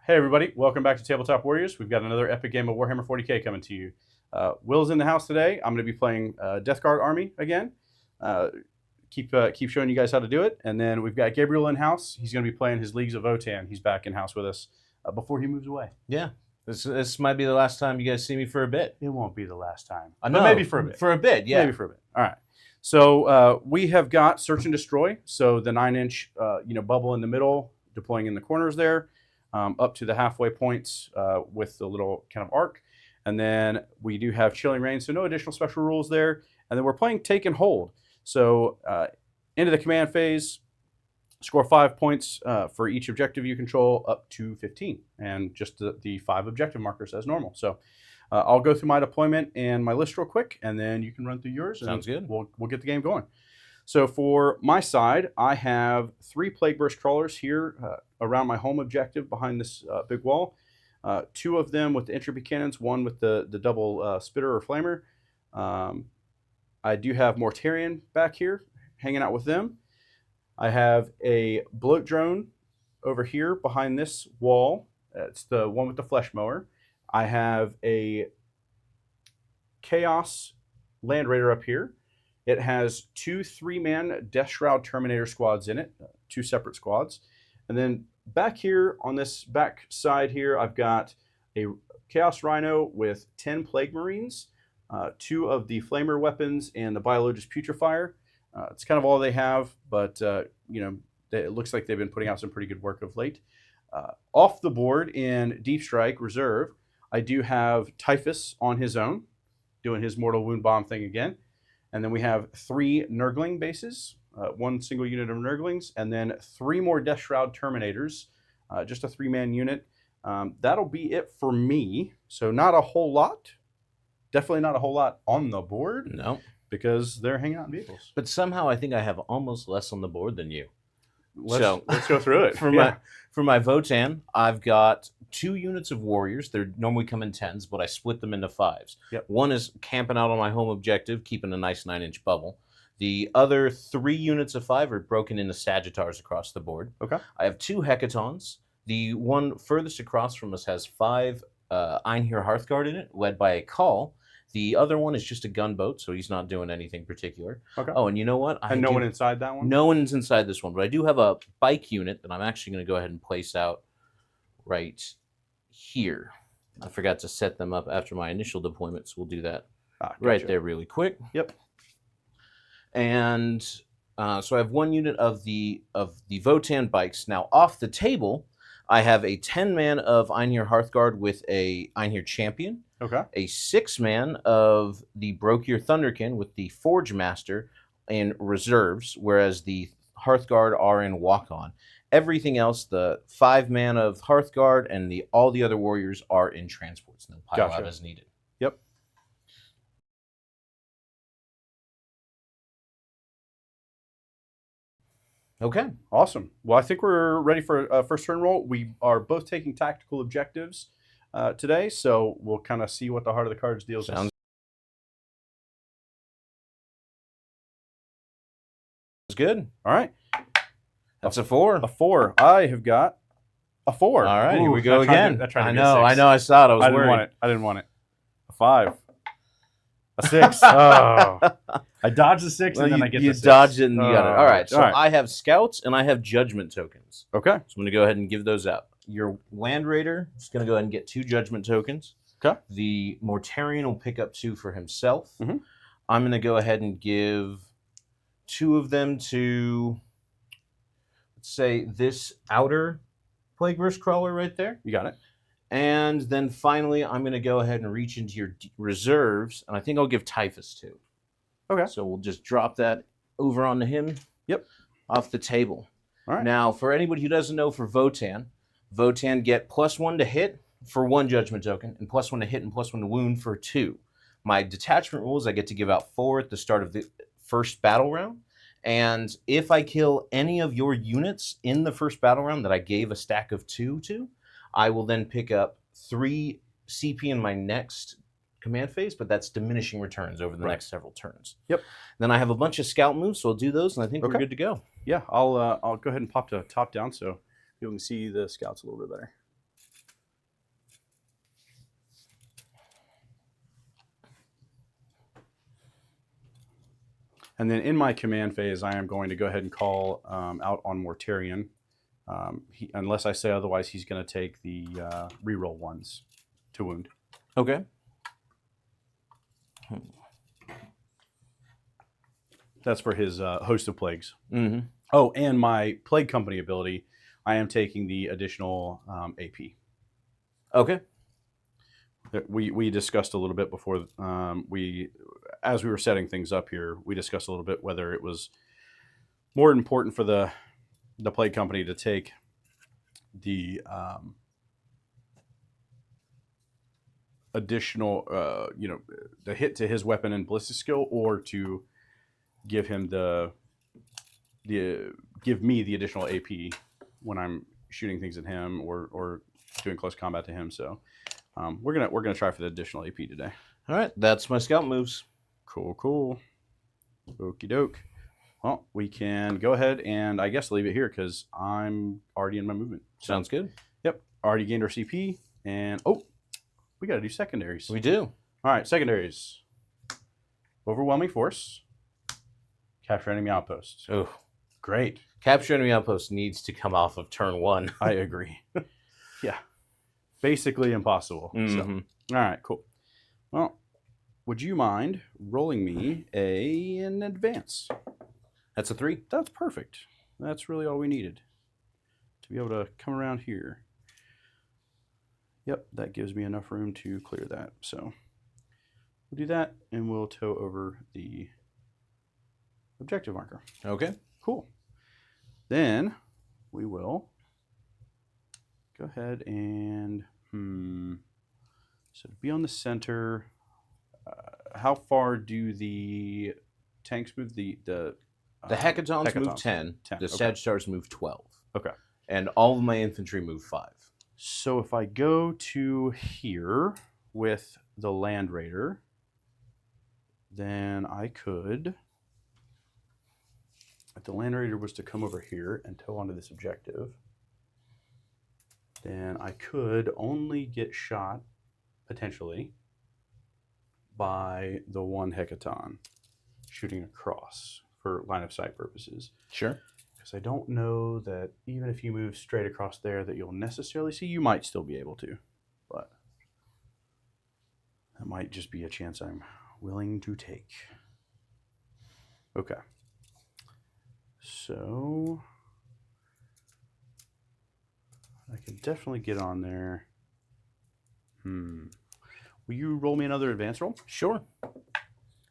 Hey everybody, welcome back to Tabletop Warriors. We've got another epic game of Warhammer 40k coming to you. Will's in the house today. I'm going to be playing Death Guard Army again. Keep showing you guys how to do it. And then we've got Gabriel in house. He's going to be playing his Leagues of Votann. He's back in house with us before he moves away. Yeah, this might be the last time you guys see me for a bit. It won't be the last time. I know. But maybe for a bit. For a bit, yeah. Maybe for a bit. All right. So we have got Search and Destroy. So the 9-inch bubble in the middle, deploying in the corners there. Up to the halfway points with the little kind of arc. And then we do have Chilling Reign, so no additional special rules there. And then we're playing Take and Hold. So into the command phase, score 5 points for each objective you control up to 15. And just the 5 objective markers as normal. So I'll go through my deployment and my list real quick, and then you can run through yours. Sounds good. We'll get the game going. So for my side, I have 3 Plague Burst Crawlers here around my home objective behind this big wall. 2 of them with the entropy cannons, 1 with the double spitter or flamer. I do have Mortarion back here hanging out with them. I have a bloat drone over here behind this wall. It's the one with the flesh mower. I have a Chaos Land Raider up here. It has 2 3-man Death Shroud Terminator squads in it, 2 separate squads. And then back here on this back side here, I've got a Chaos Rhino with 10 Plague Marines, 2 of the Flamer weapons, and the Biologist Putrefier. It's kind of all they have, but it looks like they've been putting out some pretty good work of late. Off the board in Deep Strike Reserve, I do have Typhus on his own, doing his Mortal Wound Bomb thing again. And then we have 3 Nurgling bases, 1 single unit of Nurglings, and then 3 more Death Shroud Terminators, just a 3-man unit. That'll be it for me. So not a whole lot. Definitely not a whole lot on the board. No. Because they're hanging out in vehicles. But somehow I think I have almost less on the board than you. Let's go through it. For my Votann, I've got 2 units of warriors. They normally come in 10s, but I split them into 5s. Yep. 1 is camping out on my home objective, keeping a nice 9-inch bubble. The other 3 units of 5 are broken into Sagittars across the board. Okay. I have 2 Hecatons. The one furthest across from us has 5 Einhir Hearthguard in it, led by a Call. The other one is just a gunboat, so he's not doing anything particular. Okay. Oh, and you know what? No one inside that one? No one's inside this one, but I do have a bike unit that I'm actually going to go ahead and place out right here. I forgot to set them up after my initial deployment, so we'll do that right there really quick. Yep. And so I have 1 unit of the Votann bikes. Now, off the table, I have a 10-man of Einhir Hearthguard with a Einhir Champion. Okay. A 6-man of the Brokir Thunderkin with the Forge Master in reserves, whereas the Hearthguard are in walk-on. Everything else, the 5-man of Hearthguard and all the other warriors are in transports. No pile out as needed. Yep. Okay. Awesome. Well, I think we're ready for a first turn roll. We are both taking tactical objectives today, so we'll kind of see what the heart of the cards deals Sounds good. All right. That's a 4. A 4. I have got a 4. All right, here we go again. I know, I saw it. I was worried. I didn't want it. A 5. A 6. Oh. I dodged the 6 and then I get the 6. You dodged it and you got it. All right, so I have scouts and I have judgment tokens. Okay. So I'm going to go ahead and give those out. Your Land Raider is going to go ahead and get 2 judgment tokens. Okay. The Mortarion will pick up 2 for himself. Mm-hmm. I'm going to go ahead and give 2 of them to, let's say, this outer Plague Burst Crawler right there. You got it. And then finally, I'm going to go ahead and reach into your reserves, and I think I'll give Typhus 2. Okay. So we'll just drop that over onto him. Yep. Off the table. All right. Now, for anybody who doesn't know, for Votann get +1 to hit for 1 judgment token, and +1 to hit and +1 to wound for 2. My detachment rules, I get to give out 4 at the start of the first battle round. And if I kill any of your units in the first battle round that I gave a stack of 2 to, I will then pick up 3 CP in my next command phase, but that's diminishing returns over the next several turns. Yep. Then I have a bunch of scout moves, so I'll do those, and I think we're good to go. Yeah, I'll go ahead and pop to top down so people can see the scouts a little bit better. And then in my command phase, I am going to go ahead and call out on Mortarion. Unless I say otherwise, he's going to take the reroll ones to wound. Okay. That's for his Host of Plagues. Mm-hmm. Oh, and my Plague Company ability, I am taking the additional AP. Okay. We discussed a little bit before as we were setting things up here, we discussed a little bit whether it was more important for the Plague Company to take the additional, the hit to his weapon and ballistic skill, or to give him give me the additional AP when I'm shooting things at him or doing close combat to him. So we're gonna try for the additional AP today. All right, that's my scout moves. Cool. Okie doke. Well, we can go ahead and I guess leave it here because I'm already in my movement. Sounds good. Yep, already gained our CP, and we got to do secondaries. We do. All right, secondaries. Overwhelming force. Capture enemy outpost. Oh, great. Capture enemy outpost needs to come off of turn 1. I agree. Yeah, basically impossible. Mm-hmm. So, all right, cool. Well, would you mind rolling me an advance? That's a 3. That's perfect. That's really all we needed to be able to come around here. Yep, that gives me enough room to clear that. So we'll do that, and we'll tow over the objective marker. Okay. Cool. Then we will go ahead and so to be on the center. How far do the tanks move? The Hecatons move 10. The okay. Sagittars move 12. Okay. And all of my infantry move 5. So if I go to here with the Land Raider, then I could, if the Land Raider was to come over here and tow onto this objective, then I could only get shot, potentially, by the one Hecaton shooting across for line of sight purposes. Sure. Because I don't know that even if you move straight across there that you'll necessarily see. You might still be able to, but that might just be a chance I'm willing to take. Okay. So I can definitely get on there. Will you roll me another advance roll? Sure.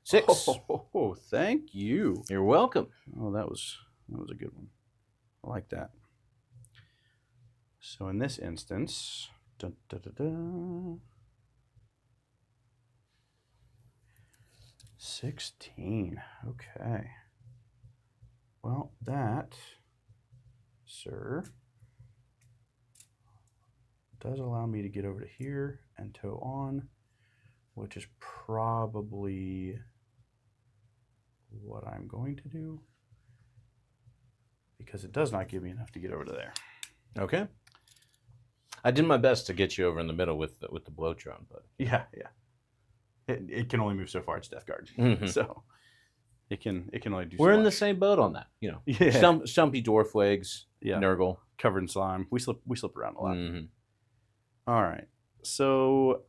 6. Oh, thank you. You're welcome. Oh, that was a good one. I like that. So in this instance, 16. Okay. Well, that, sir, does allow me to get over to here and tow on, which is probably what I'm going to do, because it does not give me enough to get over to there. Okay. I did my best to get you over in the middle with the blow drone, but Yeah. It can only move so far. It's Death Guard, so it can only do. We're so in the much. same boat on that, Yeah. Stumpy dwarf legs, Nurgle covered in slime. We slip around a lot. Mm-hmm. All right. So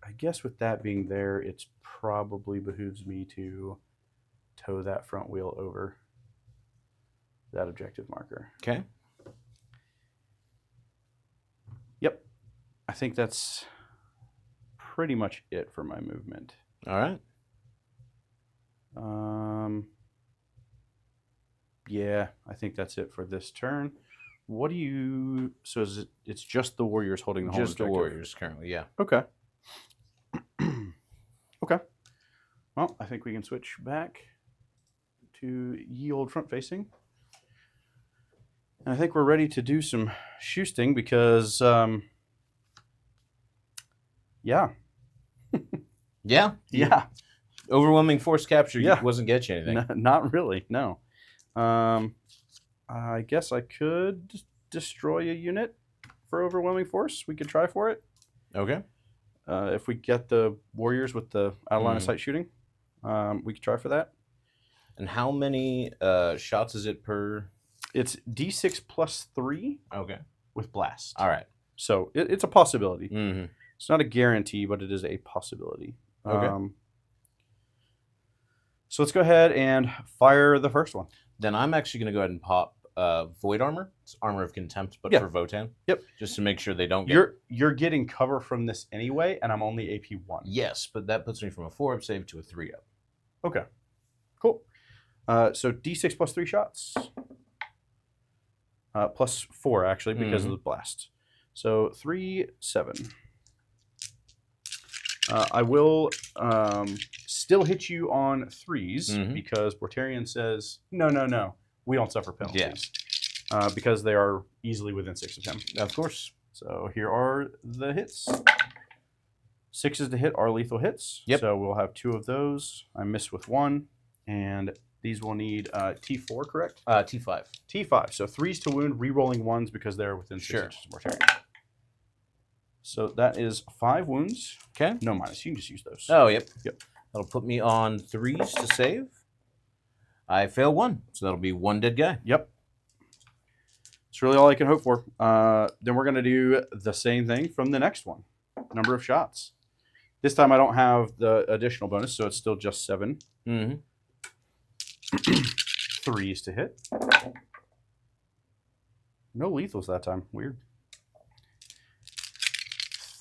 I guess with that being there, it's probably behooves me to tow that front wheel over that objective marker. Okay. Yep. I think that's pretty much it for my movement. All right. Yeah, I think that's it for this turn. What do you? So it's just the warriors holding the whole Just the objective? warriors currently, yeah. Okay. Okay. Well, I think we can switch back to ye old front facing. And I think we're ready to do some shoosting because, yeah. Yeah. Overwhelming force capture Yeah. wasn't get you anything. Not really, no. I guess I could destroy a unit for overwhelming force. We could try for it. Okay. If we get the warriors with the out of line of sight shooting, we could try for that. And how many shots is it per? It's D6 plus 3 Okay. with blast. All right. So it's a possibility. Mm-hmm. It's not a guarantee, but it is a possibility. Okay. So let's go ahead and fire the first one. Then I'm actually going to go ahead and pop Void Armor. It's Armor of Contempt, but Yeah. for Votann. Yep. Just to make sure they don't get... You're getting cover from this anyway, and I'm only AP 1. Yes, but that puts me from a 4-up save to a 3-up. Okay. Cool. So D6 plus 3 shots. Plus 4, actually, because of the blast. So 3, 7. I will still hit you on 3s because Bortarian says, no, we don't suffer penalties. Yeah. Because they are easily within 6 of him. Of course. So here are the hits. 6s to hit are lethal hits. Yep. So we'll have 2 of those. I missed with 1. And these will need T4, correct? T5. T5. So 3s to wound, re-rolling 1s because they're within 6 inches of Mortarian. So that is 5 wounds. Okay. No minus. You can just use those. Oh, yep. Yep. That'll put me on 3s to save. I fail 1, so that'll be 1 dead guy. Yep. It's really all I can hope for. Then we're going to do the same thing from the next one. Number of shots. This time I don't have the additional bonus, so it's still just 7. 3s to hit. No lethals that time. Weird.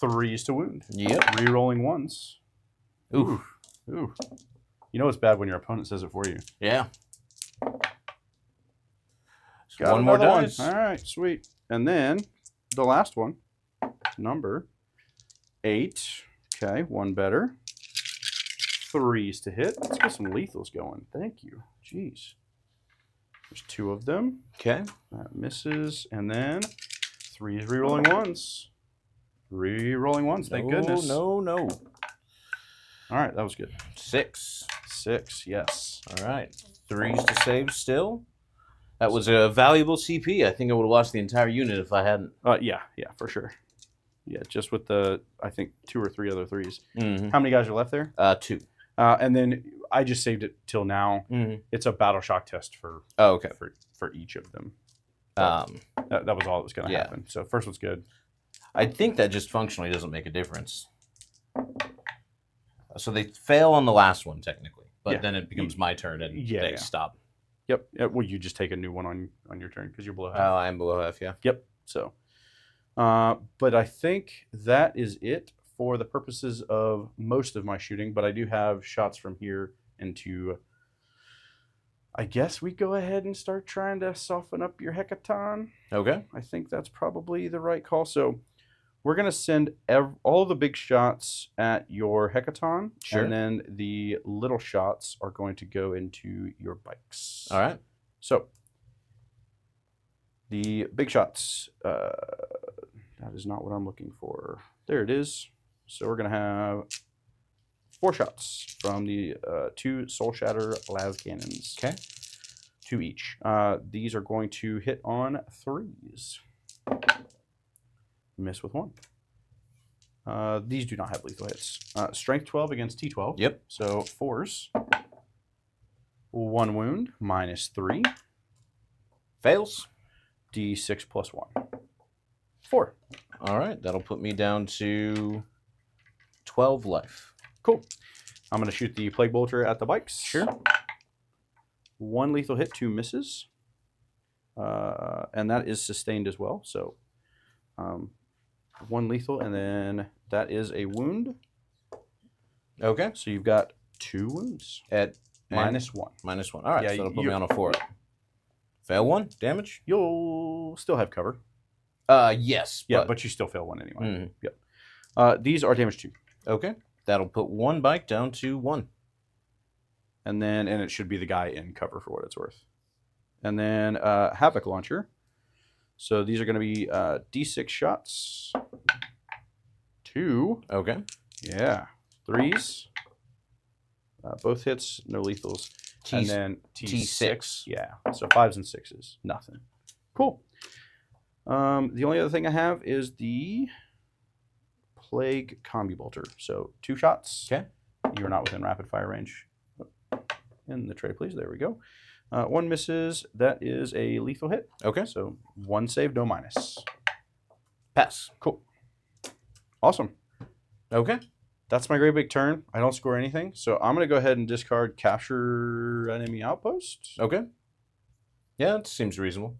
3s to wound. Yep. Re-rolling 1s. Ooh. Ooh. You know it's bad when your opponent says it for you. Yeah. Got one more one. dice. All right, sweet. And then the last one, number 8. Okay, 1 better. 3s to hit. Let's get some lethals going. Thank you. Jeez. There's 2 of them. Okay. That misses. And then 3s re-rolling 1s. Re-rolling 1s. Thank goodness. No. All right, that was good. 6. 6, yes. All right. 3s to save still. That was a valuable CP. I think I would have lost the entire unit if I hadn't. Yeah, for sure. Yeah, just with the, I think, 2 or 3 other 3s. Mm-hmm. How many guys are left there? 2. And then I just saved it till now. Mm-hmm. It's a battle shock test for for each of them. That was all that was going to happen. So first one's good. I think that just functionally doesn't make a difference. So they fail on the last one technically, but then it becomes my turn and they stop. Yep. Well, you just take a new one on your turn because you're below half. Oh, I'm below half. Yeah. Yep. So, but I think that is it for the purposes of most of my shooting. But I do have shots from here into. I guess we go ahead and start trying to soften up your hecaton. Okay. I think that's probably the right call. So we're going to send all the big shots at your hecaton. Sure. And then the little shots are going to go into your bikes. All right. So the big shots, that is not what I'm looking for. There it is. So we're going to have 4 shots from the 2 Soul Shatter las cannons. Okay. 2 each. These are going to hit on 3s. Miss with 1. These do not have lethal hits. Strength 12 against T12. Yep. So 4s. 1 wound, minus 3. Fails. D6 plus 1. 4. All right. That'll put me down to 12 life. Cool. I'm going to shoot the Plague Bolter at the bikes. Sure. 1 lethal hit, 2 misses. And that is sustained as well. So 1 lethal, and then that is a wound. Okay. So you've got 2 wounds. At minus 1. Minus 1. All right. Yeah, so that'll put me on a 4. Fail 1. Damage? You'll still have cover. Yes. Yeah, but you still fail 1 anyway. Mm-hmm. Yep. These are damage 2. Okay. That'll put 1 bike down to 1. And it should be the guy in cover for what it's worth. And then Havoc Launcher. So these are going to be D6 shots. 2. Okay. Yeah. 3s. Both hits, no lethals. And then T6. Yeah. So 5s and 6s. Nothing. Cool. The only other thing I have is the Plague Combi Bolter. So 2 shots. Okay. You're not within rapid fire range. in the tray, please. There we go. One misses. That is a lethal hit. Okay. So one save, no minus. Pass. Cool. Awesome. Okay. That's my great big turn. I don't score anything, so I'm going to go ahead and discard capture enemy outpost. Okay. Yeah, that seems reasonable.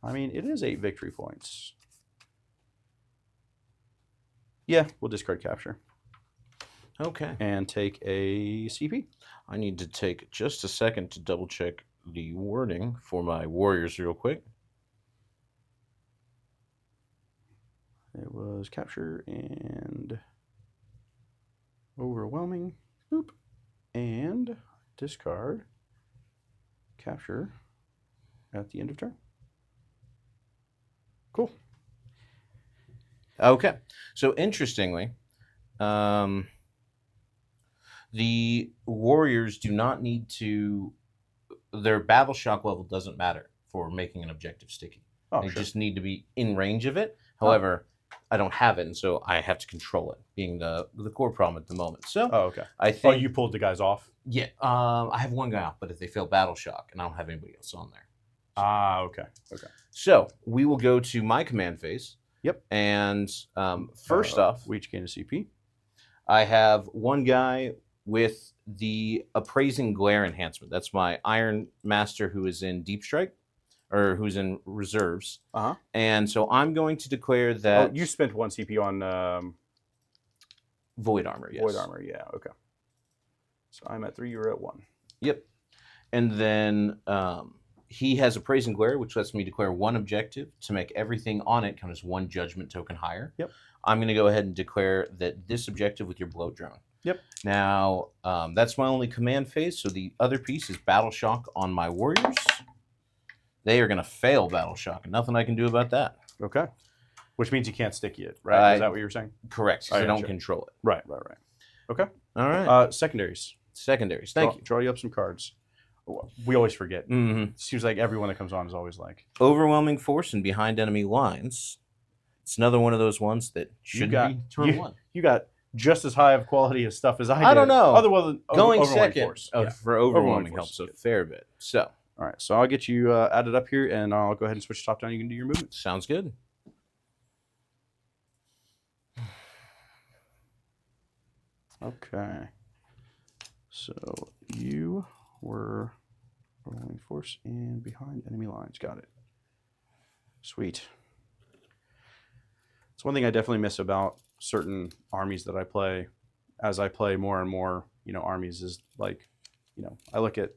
I mean, it is 8 victory points. Yeah, we'll discard capture. Okay. And take a CP. I need to take just a second to double check the wording for my warriors real quick. It was capture and overwhelming. Boop. And discard capture at the end of turn. Cool. Okay. So interestingly, the warriors do not need to, their battle shock level doesn't matter for making an objective sticky. Oh, they sure. just need to be in range of it. However, I don't have it, and so I have to control it, being the core problem at the moment. So Oh, okay. I think... Oh, you pulled the guys off? Yeah. I have one guy off, but if they fail battle shock, and I don't have anybody else on there. Ah, okay. Okay. So we will go to my command phase. Yep. And first off, we each gain a CP. I have one guy with the appraising glare enhancement. That's my Iron Master who is in Deep Strike, or who's in reserves. Uh-huh. And so I'm going to declare that... Oh, you spent 1 CP on... Void Armor, yes. Void Armor, yeah, okay. So I'm at 3, you're at 1. Yep. And then he has appraising glare, which lets me declare 1 objective to make everything on it count as 1 judgment token higher. Yep. I'm going to go ahead and declare that this objective with your bloat drone. Yep. Now, that's my only command phase, so the other piece is battle shock on my warriors. They are going to fail battle shock, and nothing I can do about that. Okay. Which means you can't sticky it, right? Is that what you were saying? Correct, because I don't control it. Right. Okay. All right. Secondaries. Secondaries, thank you. Draw you up some cards. We always forget. Mm-hmm. Seems like everyone that comes on is always like... Overwhelming force and behind enemy lines. It's another one of those ones that should be turn 1. You got just as high of quality of stuff as I did. I don't know. Going second for overwhelming helps a fair bit. So, all right. So I'll get you added up here, and I'll go ahead and switch top down. You can do your movement. Sounds good. Okay. So you were overwhelming force and behind enemy lines. Got it. Sweet. It's one thing I definitely miss about certain armies that I play. As I play more and more, armies is like, I look at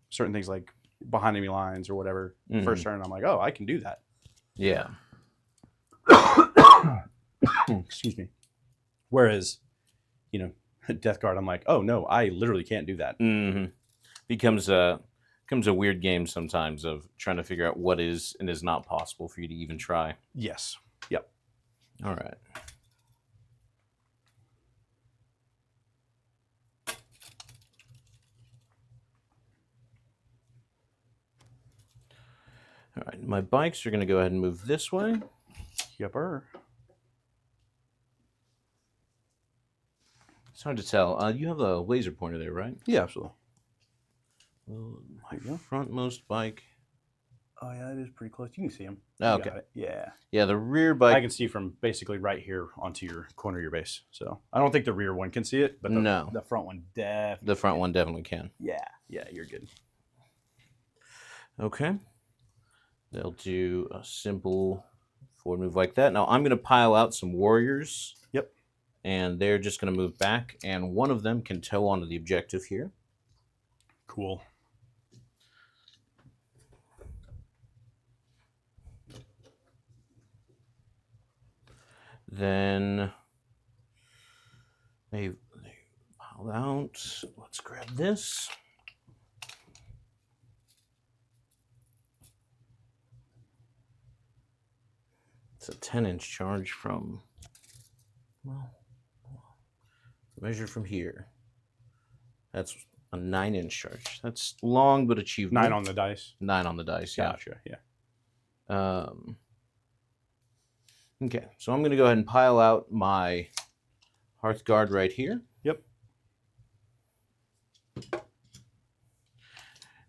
certain things like behind enemy lines or whatever. Mm-hmm. First turn, I'm like, oh, I can do that. Yeah. Excuse me. Whereas, Death Guard, I'm like, oh no, I literally can't do that. Mm-hmm. Becomes a weird game sometimes of trying to figure out what is and is not possible for you to even try. Yes. Yep. All right. All right, my bikes are going to go ahead and move this way. Yepper. It's hard to tell. You have a laser pointer there, right? Yeah, absolutely. Well, my frontmost bike. Oh, yeah, it is pretty close. You can see him. Oh, okay. Yeah. Yeah, the rear bike. I can see from basically right here onto your corner of your base. So I don't think the rear one can see it, but the front one definitely. The front one definitely can. Yeah, you're good. Okay. They'll do a simple forward move like that. Now I'm going to pile out some warriors. Yep. And they're just going to move back, and one of them can tow onto the objective here. Cool. Then they pile out. Let's grab this. It's a 10-inch charge from, well, measure from here. That's a 9-inch charge. That's long but achievable. 9 on the dice. 9 on the dice, yeah. Gotcha, yeah. Okay, so I'm going to go ahead and pile out my Hearthguard right here. Yep.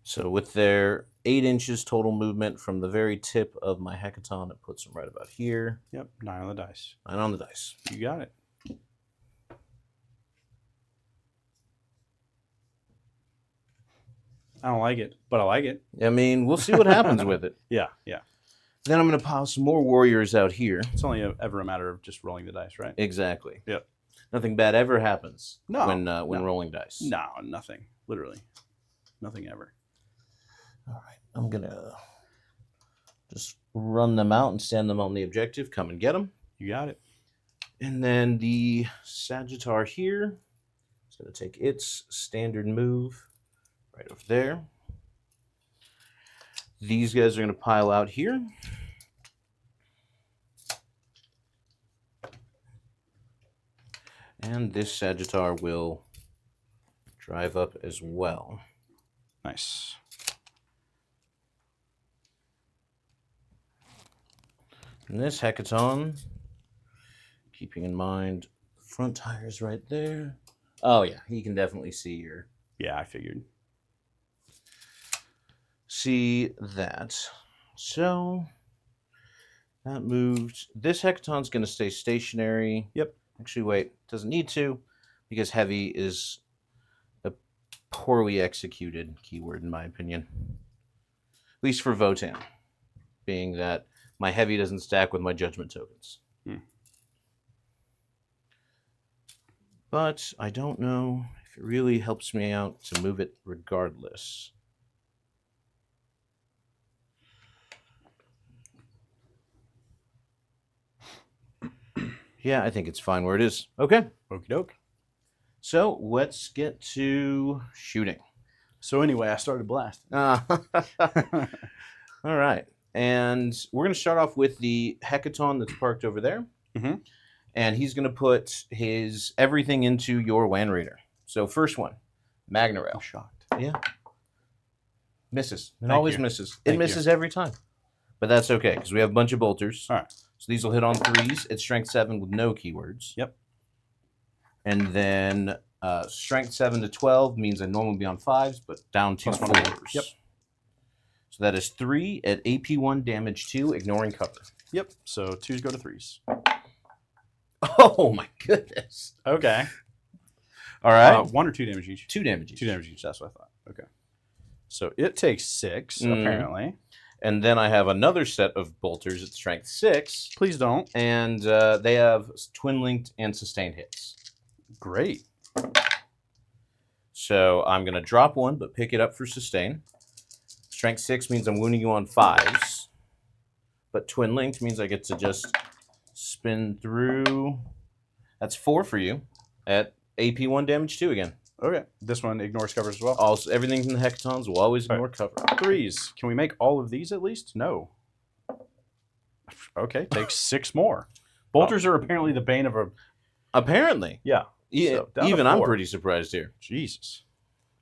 So with their 8 inches total movement from the very tip of my hackathon, it puts them right about here. Yep, 9 on the dice. 9 on the dice. You got it. I don't like it, but I like it. I mean, we'll see what happens with it. Yeah, yeah. Then I'm going to pile some more warriors out here. It's only ever a matter of just rolling the dice, right? Exactly. Yep. Nothing bad ever happens when No. rolling dice. No, nothing. Literally. Nothing ever. All right. I'm going to just run them out and stand them on the objective. Come and get them. You got it. And then the Sagittar here is going to take its standard move right over there. These guys are going to pile out here. And this Sagittar will drive up as well. Nice. And this Hackathon, keeping in mind front tires right there. Oh yeah, you can definitely see your... Yeah, I figured. See that. So that moved. This Hackathon's going to stay stationary. Yep. Actually, wait, doesn't need to, because heavy is a poorly executed keyword in my opinion. At least for Votann, being that my heavy doesn't stack with my judgment tokens. But I don't know if it really helps me out to move it regardless. Yeah, I think it's fine where it is. Okay. Okie doke. So let's get to shooting. So anyway, I started blasting. All right. And we're going to start off with the Hackathon that's parked over there. Mm-hmm. And he's going to put his everything into your Land Raider. So first one, Magna Rail. I'm shocked. Yeah. Misses. It Thank always you. misses. Thank It misses every time. But that's okay, because we have a bunch of bolters. All right. So these will hit on 3s. It's strength 7 with no keywords. Yep. And then strength 7 to 12 means I normally be on 5s, but down to Plus 1 4s. Yep. So that is 3 at AP 1, damage 2, ignoring cover. Yep. So 2s go to 3s. Oh my goodness. Okay. All right. 1 or 2 damage each? 2 damage each. 2 damage each. That's what I thought. Okay. So it takes 6, apparently. And then I have another set of bolters at strength 6. Please don't. And they have twin linked and sustained hits. Great. So I'm going to drop 1, but pick it up for sustain. Strength 6 means I'm wounding you on 5s. But twin linked means I get to just spin through. That's 4 for you at AP 1, damage 2 again. Okay. This one ignores covers as well. Also, everything from the Hackathons will always ignore cover. 3s. Can we make all of these at least? No. Okay. Takes 6 more. Bolters are apparently the bane of a... Apparently. Yeah. Yeah. So, down to even I'm 4. pretty surprised here. Jesus.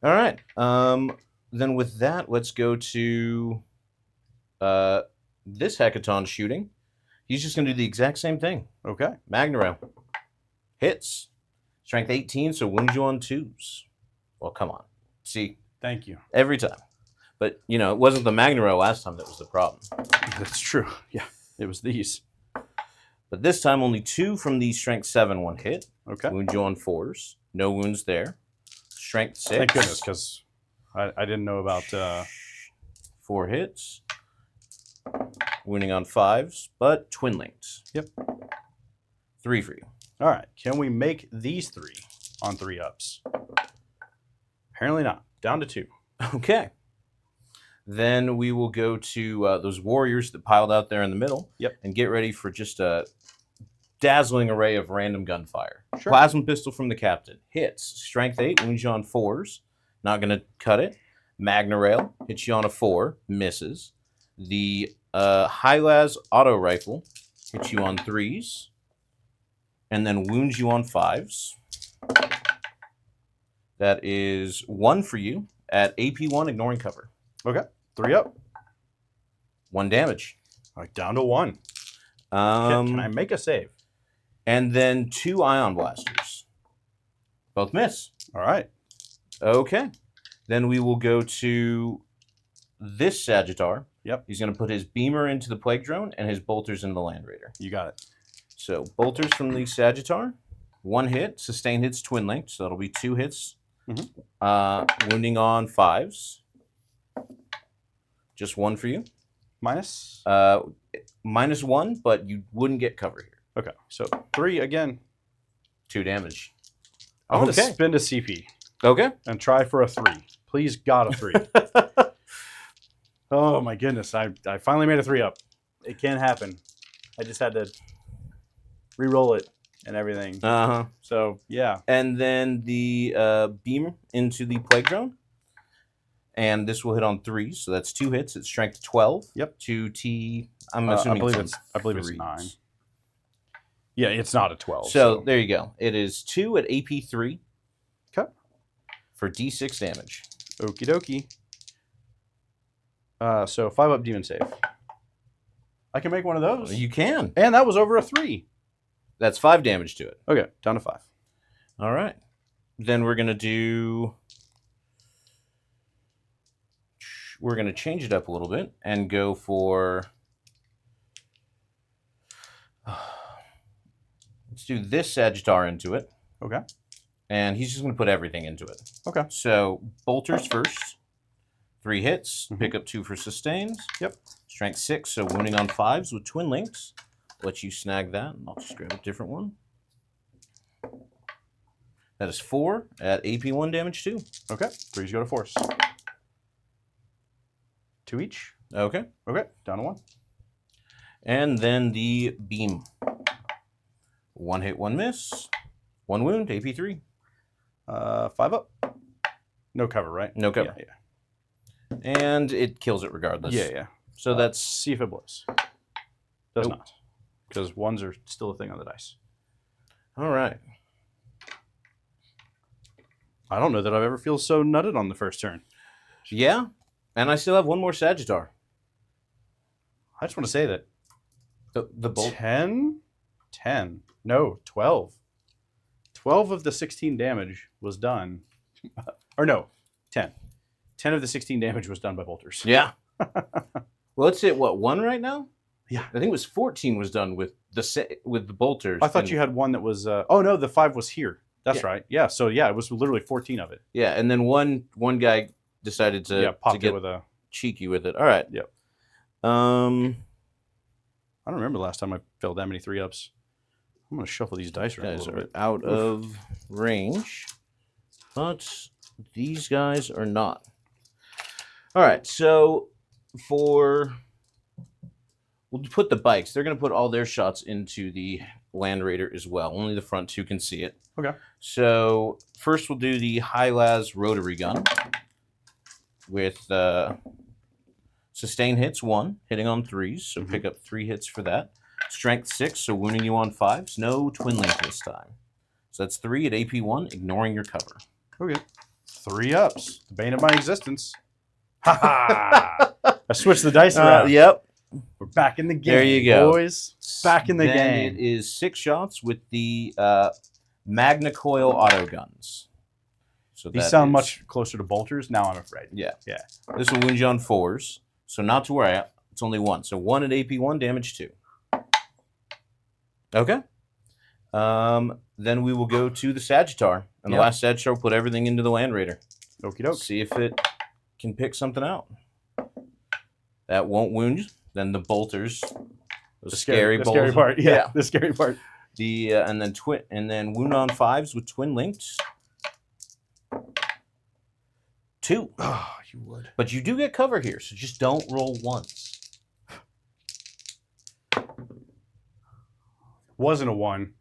All right. Then with that, let's go to this Hackathon shooting. He's just going to do the exact same thing. Okay. Magna Rail. Hits. Strength 18, so wounds you on 2s. Well, come on. See, Thank you. every time. But, you know, it wasn't the Magna Rail last time that was the problem. That's true. Yeah. It was these. But this time, only 2 from the Strength 7 one hit. Okay. Wound you on 4s. No wounds there. Strength 6. Thank goodness, because I didn't know about... 4 hits. Wounding on 5s, but twin linked. Yep. 3 for you. All right. Can we make these 3 on 3-ups? Apparently not. Down to 2. Okay. Then we will go to those warriors that piled out there in the middle. Yep. And get ready for just a dazzling array of random gunfire. Sure. Plasma pistol from the captain. Hits. Strength 8, wounds you on 4s. Not going to cut it. Magna Rail hits you on a 4. Misses. The High-Las auto rifle hits you on 3s. And then wounds you on 5s. That is 1 for you at AP 1, ignoring cover. Okay. 3 up. 1 damage. All right. Down to 1. Can I make a save? And then 2 ion blasters. Both miss. All right. Okay. Then we will go to this Sagittar. Yep. He's going to put his beamer into the Plague Drone and his bolters into the Land Raider. You got it. So bolters from the Sagittar. 1 hit. Sustain hits twin linked. So that'll be 2 hits. Wounding on 5s. Just 1 for you. Minus? -1, but you wouldn't get cover here. Okay. So 3 again. 2 damage. I'm going to spend a CP. Okay. And try for a 3. Please, God, a 3. Oh, my goodness. I finally made a 3 up. It can happen. I just had to re-roll it and everything. So, yeah. And then the beam into the Plague Drone. And this will hit on 3s. So that's 2 hits. It's strength 12. Yep. To T. I'm assuming I believe it's 9. Yeah, it's not a 12. So there you go. It is 2 at AP 3. Okay. For D6 damage. Okie dokie. So 5 up demon save. I can make one of those. You can. And that was over a 3. That's 5 damage to it. Okay, down to 5. All right. Then we're going to do... We're going to change it up a little bit and go for... Let's do this Sagittar into it. Okay. And he's just going to put everything into it. Okay. So, bolters first. 3 hits. Pick up 2 for sustains. Yep. Strength 6, so wounding on 5s with twin links. Let you snag that, and I'll just grab a different one. That is 4 at AP 1 damage 2. Okay. 3s go to force. 2 each. Okay. Okay. Down to 1. And then the beam. 1 hit, 1 miss. 1 wound, AP 3. 5 up. No cover, right? No cover. Yeah. And it kills it regardless. Yeah. So that's... See if it blows. Does not. Because 1s are still a thing on the dice. All right. I don't know that I've ever feel so nutted on the first turn. Yeah. And I still have 1 more Sagittar. I just want to say that The bolt. 10? No, 12. 12 of the 16 damage was done. Or no, 10. 10 of the 16 damage was done by bolters. Yeah. Well, it's at what, 1 right now? Yeah. I think it was 14 was done with the bolters. I thought you had one that was... oh, no, the 5 was here. That's right. Yeah, so yeah, it was literally 14 of it. Yeah, and then one guy decided to get with a cheeky with it. All right. Yep. I don't remember the last time I filled that many 3-ups. I'm going to shuffle these dice around a little bit. Out of range, but these guys are not. All right, so we'll put the bikes. They're going to put all their shots into the Land Raider as well. Only the front 2 can see it. Okay. So first we'll do the high-las rotary gun with sustain hits 1, hitting on 3s. So pick up 3 hits for that. Strength 6, so wounding you on 5s. No twin link this time. So that's 3 at AP 1, ignoring your cover. Okay. 3 ups. The bane of my existence. Ha ha! I switched the dice around. Yep. We're back in the game. There you go. Boys. Back in the game. It is 6 shots with the Magna Coil auto guns. So these sound much closer to bolters. Now I'm afraid. Yeah. Yeah. This will wound you on 4s. So not to worry. It's only 1. So 1 at AP 1, damage 2. Okay. Then we will go to the Sagittar. And the last Sagittar will put everything into the Land Raider. Okie doke. See if it can pick something out. That won't wound you. Then the bolters. The scary part. Yeah. The scary part. And then wound on 5s with twin links. 2. Oh, you would. But you do get cover here, so just don't roll once. Wasn't a 1.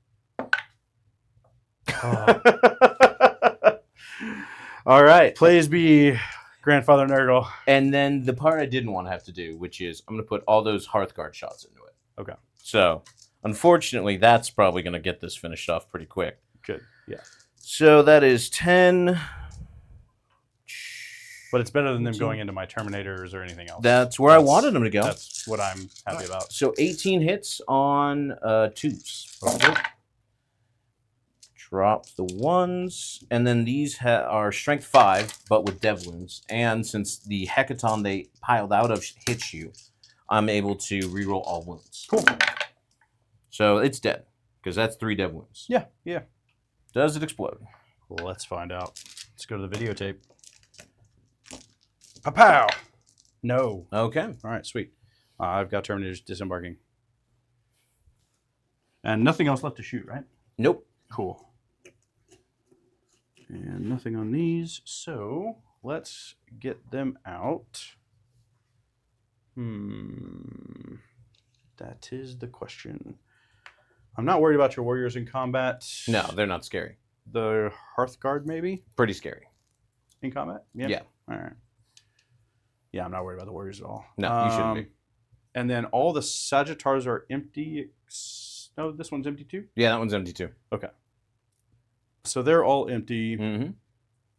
All right. Plays be Grandfather Nurgle. And then the part I didn't want to have to do, which is I'm going to put all those Hearthguard shots into it. Okay. So, unfortunately, that's probably going to get this finished off pretty quick. Good. Yeah. So that is 10. But it's better than them going into my Terminators or anything else. That's where I wanted them to go. That's what I'm happy about. So 18 hits on 2s. Okay. Drop the ones, and then these are strength 5, but with dev wounds. And since the hecaton they piled out of hits you, I'm able to reroll all wounds. Cool. So it's dead, because that's 3 dev wounds. Yeah, yeah. Does it explode? Let's find out. Let's go to the videotape. Pow! No. Okay. All right, sweet. I've got Terminators disembarking. And nothing else left to shoot, right? Nope. Cool. And nothing on these, so let's get them out. That is the question. I'm not worried about your warriors in combat. No, they're not scary. The Hearthguard, maybe? Pretty scary. In combat? Yeah. All right. Yeah, I'm not worried about the warriors at all. No, you shouldn't be. And then all the Sagittars are empty. No, this one's empty too? Yeah, that one's empty too. Okay. So they're all empty. Mm-hmm.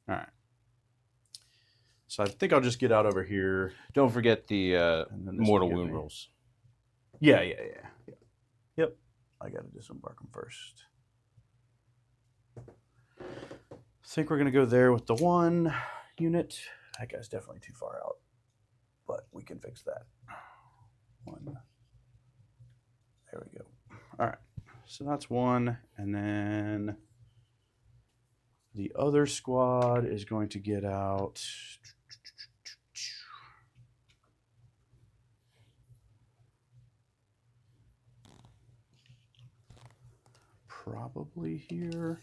All right. So I think I'll just get out over here. Don't forget the And then this mortal will give wound me- rolls. Yeah. Yep. I got to disembark them first. I think we're going to go there with the 1 unit. That guy's definitely too far out, but we can fix that. 1. There we go. All right. So that's 1. And then the other squad is going to get out. Probably here.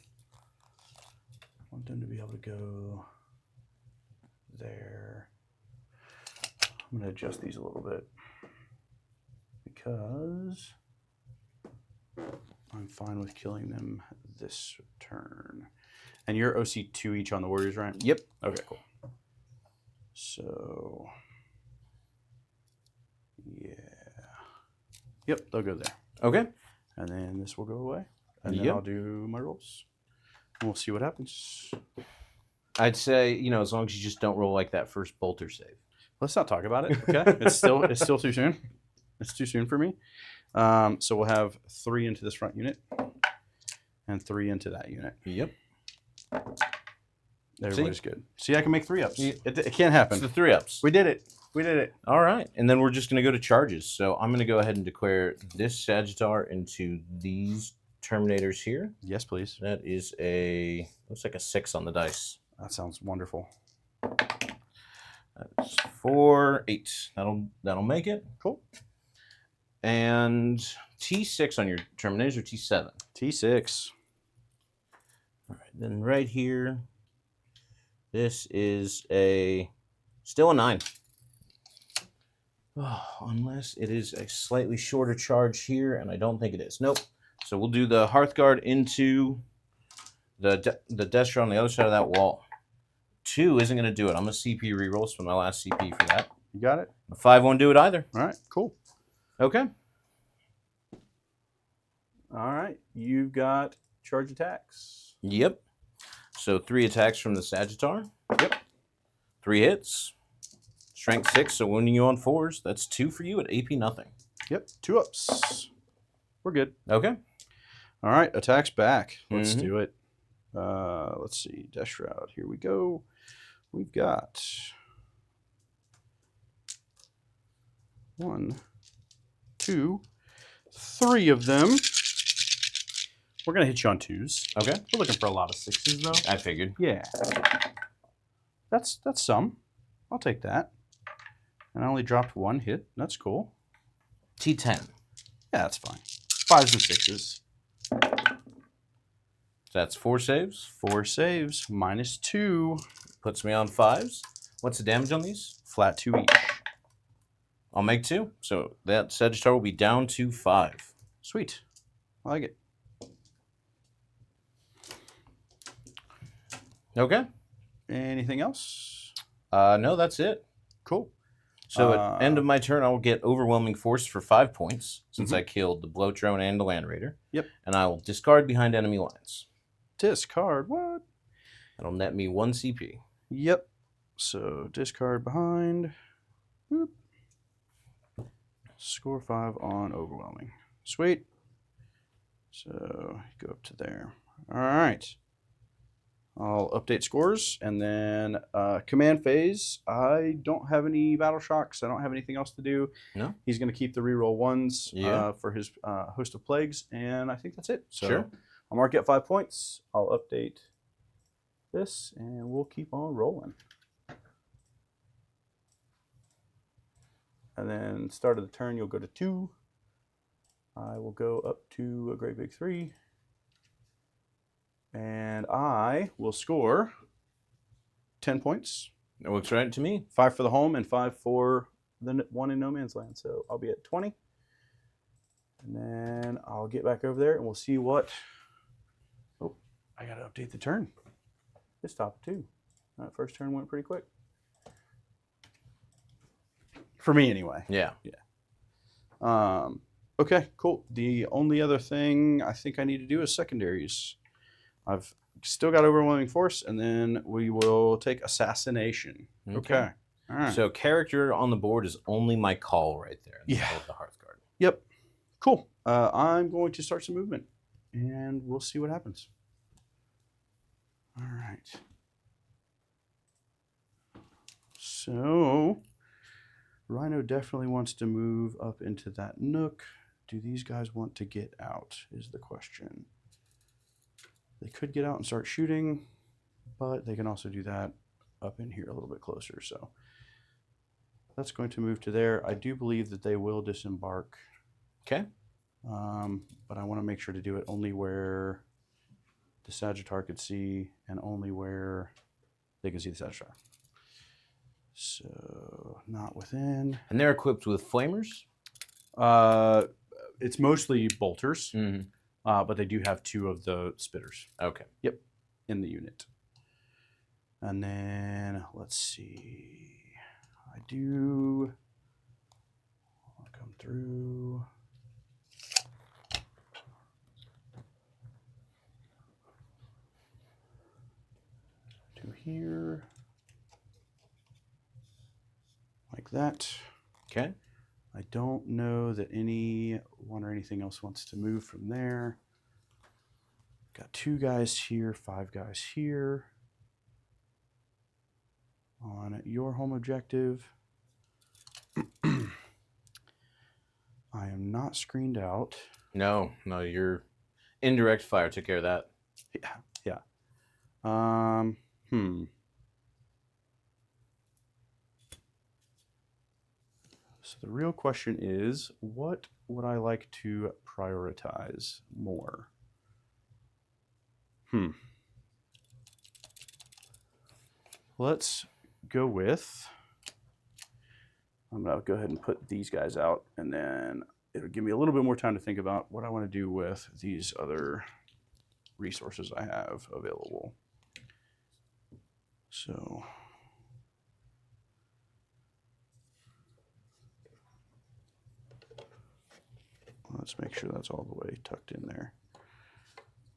I want them to be able to go there. I'm going to adjust these a little bit because I'm fine with killing them this turn. And you're OC2 each on the warriors, right? Yep. Okay, cool. So, yeah. Yep, they'll go there. Okay. And then this will go away. And then Yep. I'll do my rolls. And we'll see what happens. I'd say, as long as you just don't roll like that first bolter save. Let's not talk about it. Okay, it's still too soon. It's too soon for me. So we'll have 3 into this front unit, and 3 into that unit. Yep. Everybody's good. See, I can make 3-ups. Yeah. It can't happen. It's the 3-ups. We did it. We did it. All right. And then we're just going to go to charges. So I'm going to go ahead and declare this Sagittar into these Terminators here. Yes, please. That is looks like a 6 on the dice. That sounds wonderful. That's 4, 8. That'll make it. Cool. And T6 on your Terminators or T7? T6. All right. Then right here, this is still a 9. Oh, unless it is a slightly shorter charge here, and I don't think it is. Nope. So we'll do the Hearthguard into the Destro on the other side of that wall. 2 isn't going to do it. I'm a CP reroll, so my last CP for that. You got it? A 5 won't do it either. All right, cool. Okay. All right, you've got charge attacks. Yep. So 3 attacks from the Sagittar. Yep. 3 hits. Strength 6, so wounding you on 4s. That's 2 for you at AP nothing. Yep, 2-ups. We're good. Okay. All right, attacks back. Let's Mhm. do it. Let's see, Death Shroud. Here we go. We've got 1, 2, 3 of them. We're gonna hit you on 2s. Okay. We're looking for a lot of 6s though. I figured. Yeah, that's some. I'll take that. And I only dropped 1 hit. That's cool. T10. Yeah, that's fine. 5s and 6s. That's 4 saves. 4 saves. -2. Puts me on 5s. What's the damage on these? Flat 2 each. I'll make 2. So that Sagittar will be down to 5. Sweet. I like it. Okay. Anything else? No, that's it. Cool. So at end of my turn, I will get Overwhelming Force for 5 points, since I killed the Bloat Drone and the Land Raider. Yep. And I will discard behind enemy lines. Discard. What? That'll net me 1 CP. Yep. So discard behind. Boop. Score 5 on Overwhelming. Sweet. So go up to there. All right. I'll update scores, and then command phase. I don't have any battle shocks. I don't have anything else to do. No. He's going to keep the reroll ones Yeah. for his host of plagues, and I think that's it. So Sure. I'll mark it at 5 points. I'll update this, and we'll keep on rolling. And then start of the turn, you'll go to 2. I will go up to a great big 3. And I will score 10 points. That looks right to me. 5 for the home and 5 for the one in no man's land. So I'll be at 20. And then I'll get back over there and we'll see what. Oh, I got to update the turn. This top 2. That first turn went pretty quick. For me, anyway. Yeah. Okay, cool. The only other thing I think I need to do is secondaries. I've still got overwhelming force, and then we will take assassination. Okay. All right. So character on the board is only my call right there. In the middle of the Hearthguard. Yep. Cool. I'm going to start some movement, and we'll see what happens. All right. So Rhino definitely wants to move up into that nook. Do these guys want to get out is the question. They could get out and start shooting, but they can also do that up in here a little bit closer. So that's going to move to there. I do believe that they will disembark. Okay. But I want to make sure to do it only where the Sagittar could see and only where they can see the Sagittar. So not within. And they're equipped with flamers? It's mostly bolters. Mm-hmm. But they do have 2 of the spitters. Okay. Yep, in the unit. And then, let's see. I do. I'll come through. To here. Like that. Okay. I don't know that anyone or anything else wants to move from there. Got 2 guys here, 5 guys here. On your home objective. I am not screened out. No, your indirect fire took care of that. Yeah. So the real question is, what would I like to prioritize more? Let's go with, I'm going to go ahead and put these guys out, and then it'll give me a little bit more time to think about what I want to do with these other resources I have available. So let's make sure that's all the way tucked in there.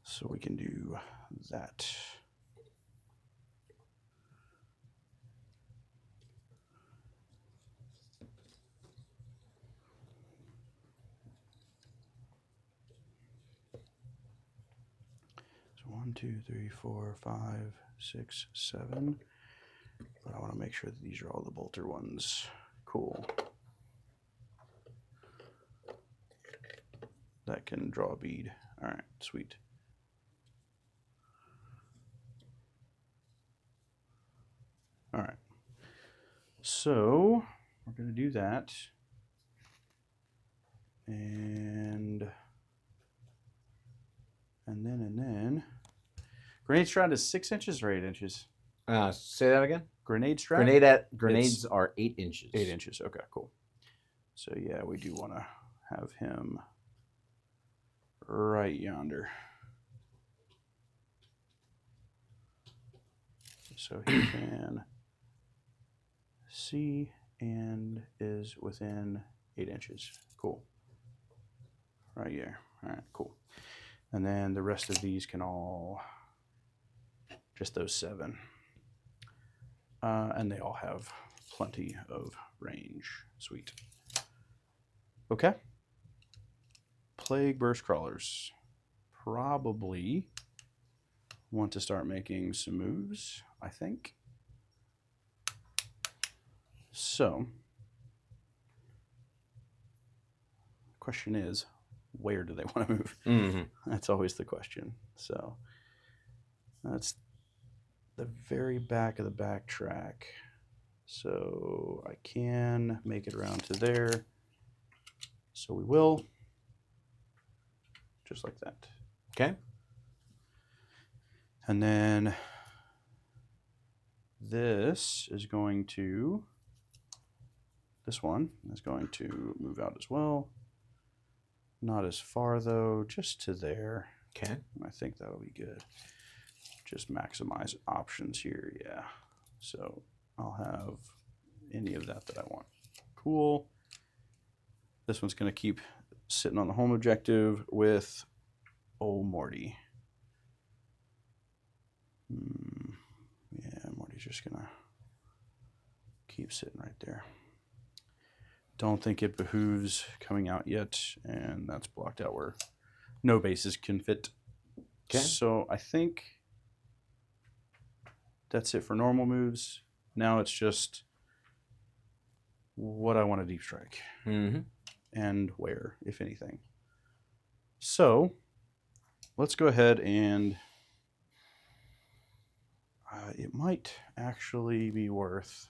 So we can do that. So 1, 2, 3, 4, 5, 6, 7. But I want to make sure that these are all the bolter ones. Cool. That can draw a bead. All right, sweet. All right. So we're going to do that. And then. Grenade stride is 6 inches or 8 inches? Say that again? Grenade stride? Grenades are 8 inches. 8 inches. Okay, cool. So yeah, we do want to have him right yonder. So he can see and is within 8 inches. Cool. Right here. All right, cool. And then the rest of these can all, just those 7. And they all have plenty of range. Sweet. Okay. Plague burst crawlers. Probably want to start making some moves, I think. So, the question is, where do they want to move? Mm-hmm. That's always the question. So, that's the very back of the backtrack. So, I can make it around to there. So, we will. Just like that. Okay. And then this is going to, this one is going to move out as well. Not as far though, just to there. Okay. And I think that'll be good. Just maximize options here, yeah. So I'll have any of that I want. Cool. This one's gonna keep sitting on the home objective with old Morty. Yeah, Morty's just gonna keep sitting right there. Don't think it behooves coming out yet, and that's blocked out where no bases can fit. Okay. So I think that's it for normal moves. Now it's just what I want to deep strike. Mm-hmm. And where, if anything. So let's go ahead and it might actually be worth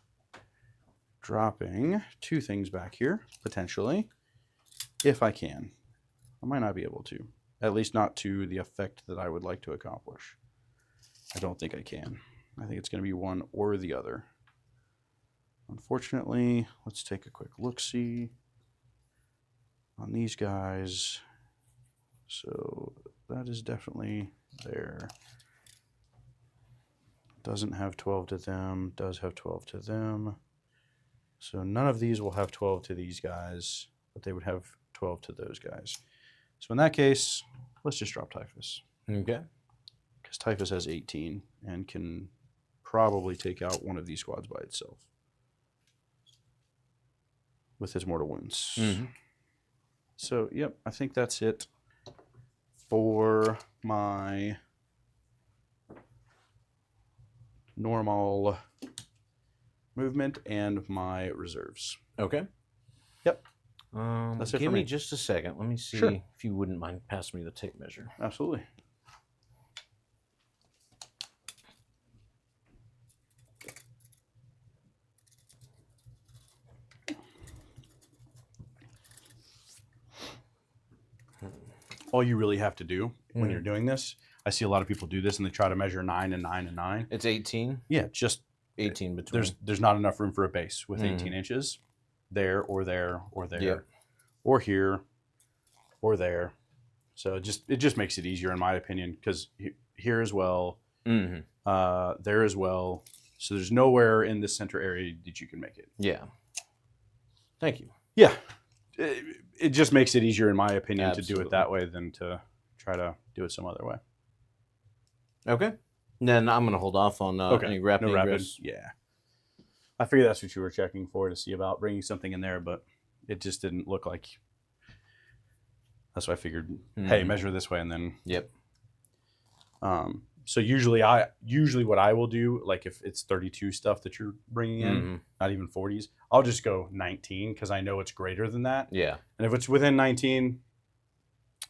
dropping two things back here, potentially, if I can. I might not be able to, at least not to the effect that I would like to accomplish. I don't think I can. I think it's going to be one or the other. Unfortunately, let's take a quick look-see on these guys. So that is definitely there. Doesn't have 12 to them, does have 12 to them. So none of these will have 12 to these guys, but they would have 12 to those guys. So in that case, let's just drop Typhus. Okay. Because Typhus has 18 and can probably take out one of these squads by itself with his mortal wounds. Mm-hmm. So, yep, I think that's it for my normal movement and my reserves. Okay. Yep. That's it give for me me. just a second. Let me see Sure. if you wouldn't mind passing me the tape measure. Absolutely. All you really have to do when you're doing this, I see a lot of people do this and they try to measure 9 and 9 and 9. It's 18. Yeah, just 18 between. there's not enough room for a base with 18 inches. There or there or there. Yep. Or here or there. So it just makes it easier in my opinion, because here as well, there as well. So there's nowhere in this center area that you can make it. Yeah. Thank you. Yeah. It just makes it easier in my opinion to do Absolutely. it that way than to try to do it some other way. Okay. Then I'm going to hold off on any rapid ingress. Yeah. I figured that's what you were checking for, to see about bringing something in there, but it just didn't look like. That's why I figured, hey, measure this way and then. Yep. So usually what I will do, like if it's 32 stuff that you're bringing in, not even 40s, I'll just go 19 because I know it's greater than that. Yeah. And if it's within 19,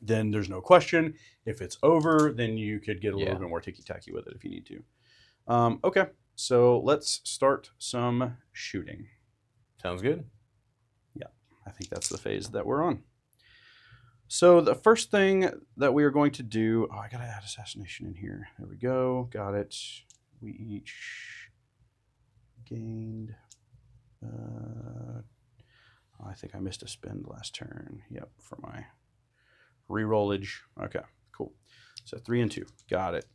then there's no question. If it's over, then you could get a little bit more ticky-tacky with it if you need to. Okay, so let's start some shooting. Sounds good. Yeah, I think that's the phase that we're on. So the first thing that we are going to do, I gotta add assassination in here. There we go, got it. We each gained, I think I missed a spend last turn. Yep, for my rerollage. Okay, cool. So 3 and 2, got it.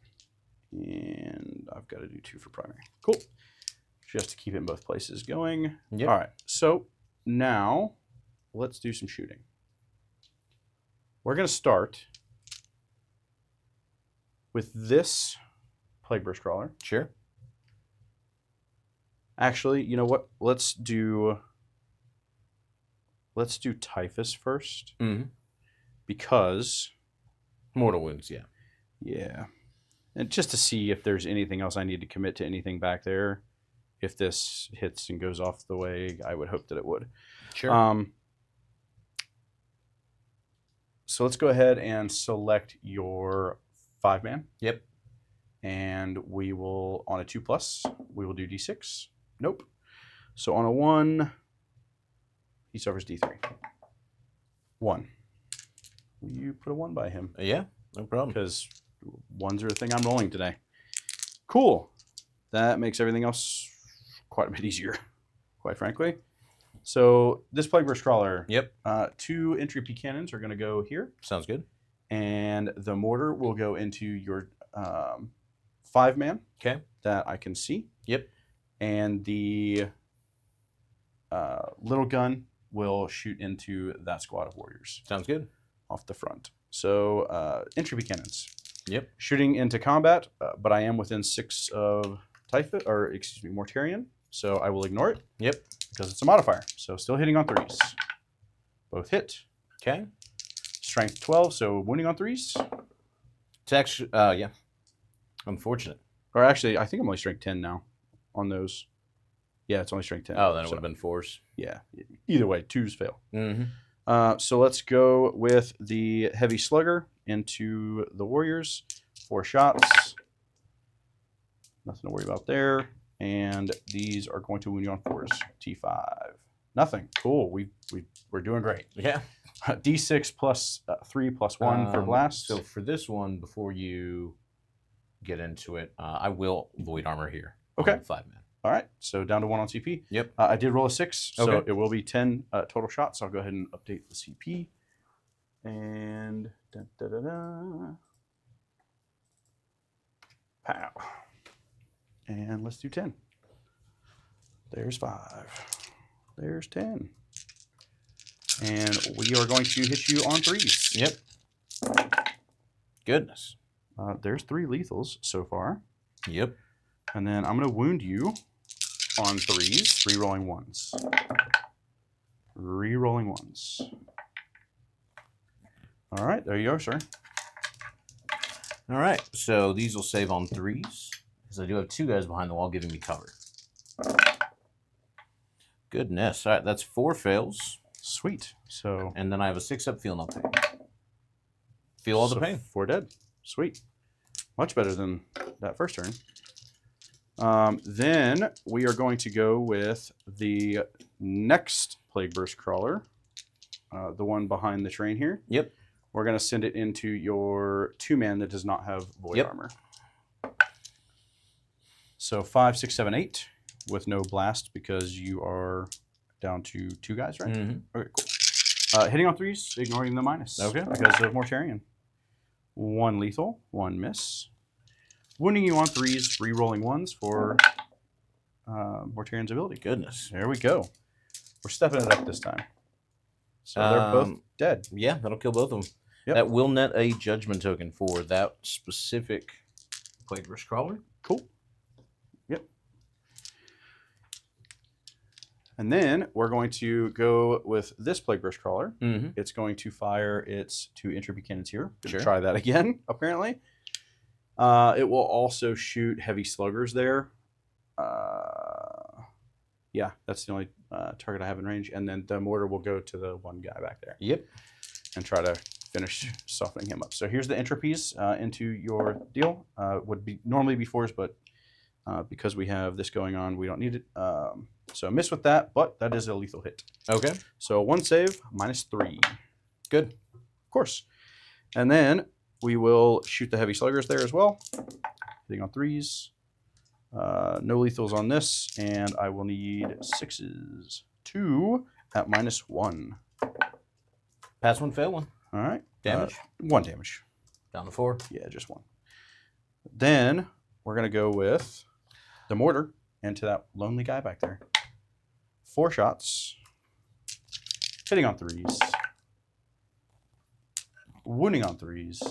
And I've got to do 2 for primary. Cool. Just to keep it in both places going. Yep. All right, so now let's do some shooting. We're going to start with this Plague Burst Crawler. Sure. Actually, you know what? Let's do Typhus first. Mm-hmm. Because mortal wounds, yeah. Yeah. And just to see if there's anything else I need to commit to anything back there. If this hits and goes off the way I would hope that it would. Sure. So let's go ahead and select your 5-man. Yep. And we will, on a 2+, we will do D6. Nope. So on a 1, he suffers D3. 1. Will you put a 1 by him? Yeah, no problem. Because 1s are the thing I'm rolling today. Cool. That makes everything else quite a bit easier, quite frankly. So this Plague Burst Crawler, Yep. 2 entropy cannons are going to go here. Sounds good. And the mortar will go into your 5-man. Okay. That I can see. Yep. And the little gun will shoot into that squad of warriors. Sounds good. Off the front. So entropy cannons. Yep. Shooting into combat, but I am within 6 of Typhus, or excuse me, Mortarion. So I will ignore it. Yep. Because it's a modifier. So still hitting on 3s. Both hit. Okay. Strength 12, so wounding on 3s. It's actually, yeah. Unfortunate. Or actually, I think I'm only strength 10 now on those. Yeah, it's only strength 10. Oh, then it would have been 4s. Yeah. Either way, 2s fail. Mm-hmm. So let's go with the heavy slugger into the warriors. 4 shots. Nothing to worry about there. And these are going to wound you on 4s. T5. Nothing. Cool. We're doing great. Yeah. D6 plus 3 plus 1 for blast. So for this one, before you get into it, I will void armor here. Okay. 5-man. All right. So down to 1 on CP. Yep. I did roll a 6, so Okay. it will be 10 total shots. I'll go ahead and update the CP. And pow. And let's do 10. There's 5. There's 10. And we are going to hit you on 3s. Yep. Goodness. There's 3 lethals so far. Yep. And then I'm going to wound you on 3s, re-rolling 1s. Re-rolling 1s. All right, there you go, sir. All right. So these will save on 3s. Because I do have 2 guys behind the wall giving me cover. Goodness. All right, that's 4 fails. Sweet. So And then I have a 6 up, feel no pain. Feel all the pain. 4 dead. Sweet. Much better than that first turn. Then we are going to go with the next Plague Burst Crawler. The one behind the train here. Yep. We're going to send it into your 2-man that does not have void armor. So 5, 6, 7, 8 with no blast because you are down to 2 guys, right? Mm-hmm. Okay, cool. Hitting on 3s, ignoring the minus. Okay. Because of Mortarion. 1 lethal, 1 miss. Wounding you on 3s, re-rolling 1s for Mortarion's ability. Goodness. There we go. We're stepping it up this time. So they're both dead. Yeah, that'll kill both of them. Yep. That will net a judgment token for that specific Plague Burst Crawler. Cool. Yep. And then we're going to go with this Plague Burst Crawler. Mm-hmm. It's going to fire its 2 entropy cannons here. Sure. Try that again, apparently. It will also shoot heavy sluggers there. Yeah, that's the only target I have in range. And then the mortar will go to the 1 guy back there. Yep. And try to finish softening him up. So here's the entropies into your deal. Would be normally be 4s, but because we have this going on, we don't need it. So miss with that, but that is a lethal hit. Okay. So 1 save, -3. Good. Of course. And then we will shoot the heavy sluggers there as well. Hitting on 3s. No lethals on this, and I will need 6s. 2 at -1. Pass 1, fail 1. All right. Damage? 1 damage. Down to 4. Yeah, just 1. Then we're going to go with the mortar into that lonely guy back there. 4 shots. Hitting on 3s. Wounding on 3s.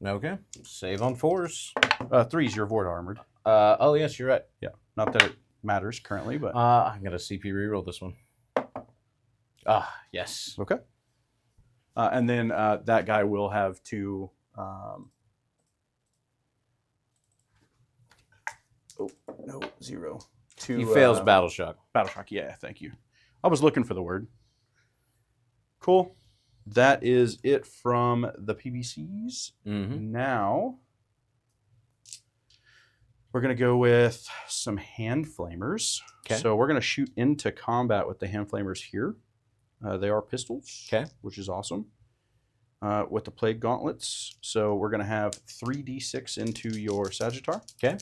Okay. Save on 4s. 3s, you're void armored. Oh, yes, you're right. Yeah. Not that it matters currently, but... I'm going to CP reroll this one. Yes. Okay. And then that guy will have 2 Oh, no, 0. To, He fails Battle Shock. Battle Shock, yeah, thank you. I was looking for the word. Cool. That is it from the PBCs. Mm-hmm. Now, we're going to go with some hand flamers. Okay. So we're going to shoot into combat with the hand flamers here. They are pistols, Okay. which is awesome. With the Plague Gauntlets. So we're going to have 3d6 into your Sagittar. Okay.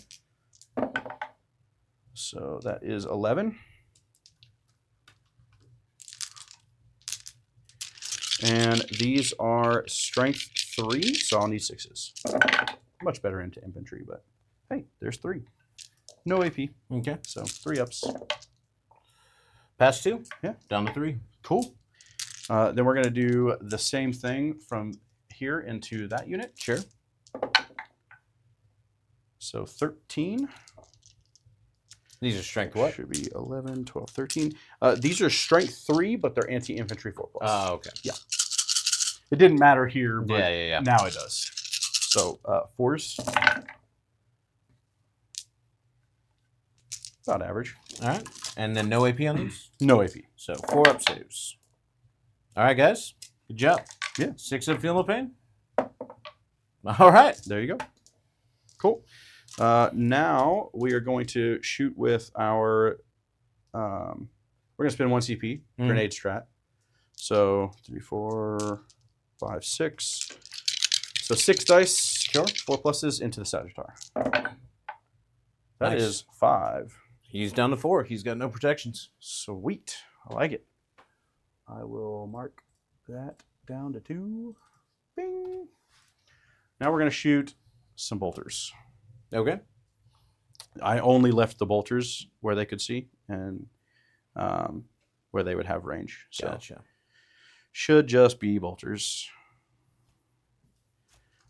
So that is 11. And these are strength 3, so I'll need 6s. Much better into infantry, but hey, there's 3. No AP, Okay. so 3 ups. Pass 2. Yeah. Down to 3. Cool. Then we're going to do the same thing from here into that unit. Sure. So 13. These are strength what? Should be 11, 12, 13. These are strength 3, but they're anti-infantry 4+. Oh, okay. Yeah. It didn't matter here, but Yeah. now it does. So 4s. About average. All right. And then no AP on these? No AP. So 4 up saves. All right, guys. Good job. Yeah. 6 up feeling the pain. All right. There you go. Cool. Now we are going to shoot with our. We're going to spend 1 CP grenade strat. So 3, 4, 5, 6. So 6 dice. Sure. 4 pluses into the Sagittar. That is 5. He's down to 4. He's got no protections. Sweet. I like it. I will mark that down to 2. Bing. Now we're going to shoot some bolters. Okay. I only left the bolters where they could see and where they would have range. So Gotcha. should just be bolters.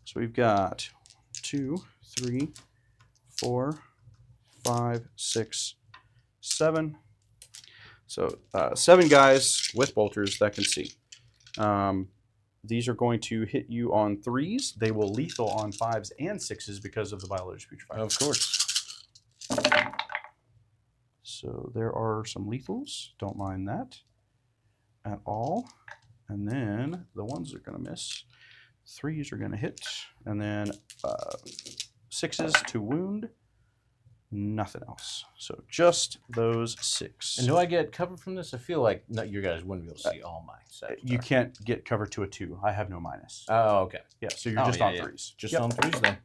So we've got 2, 3, 4, 5, 6, 7. So 7 guys with bolters that can see. These are going to hit you on 3s. They will lethal on 5s and 6s because of the biological putrefaction. Of course. So there are some lethals. Don't mind that at all. And then the ones are going to miss. 3s are going to hit. And then 6s to wound. Nothing else. So just those 6. And do I get cover from this? I feel like you guys wouldn't be able to see all my sets. You can't get cover to a 2. I have no minus. Oh, okay. Yeah, so you're just on 3s. Just on 3s then.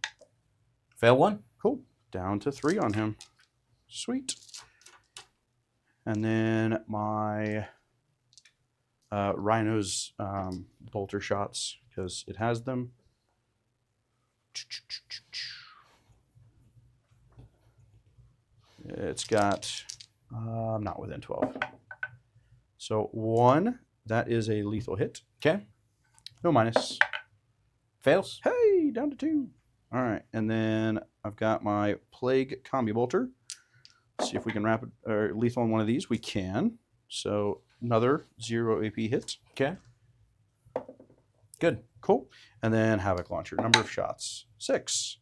Fail 1. Cool. Down to 3 on him. Sweet. And then my Rhino's bolter shots, because it has them. It's got, I'm not within 12. So 1, that is a lethal hit. Okay. No minus. Fails. Hey, down to 2. All right, and then I've got my Plague Combi Bolter. See if we can rapid or lethal on one of these. We can. So another 0 AP hit. Okay. Good. Cool. And then Havoc Launcher. Number of shots. 6.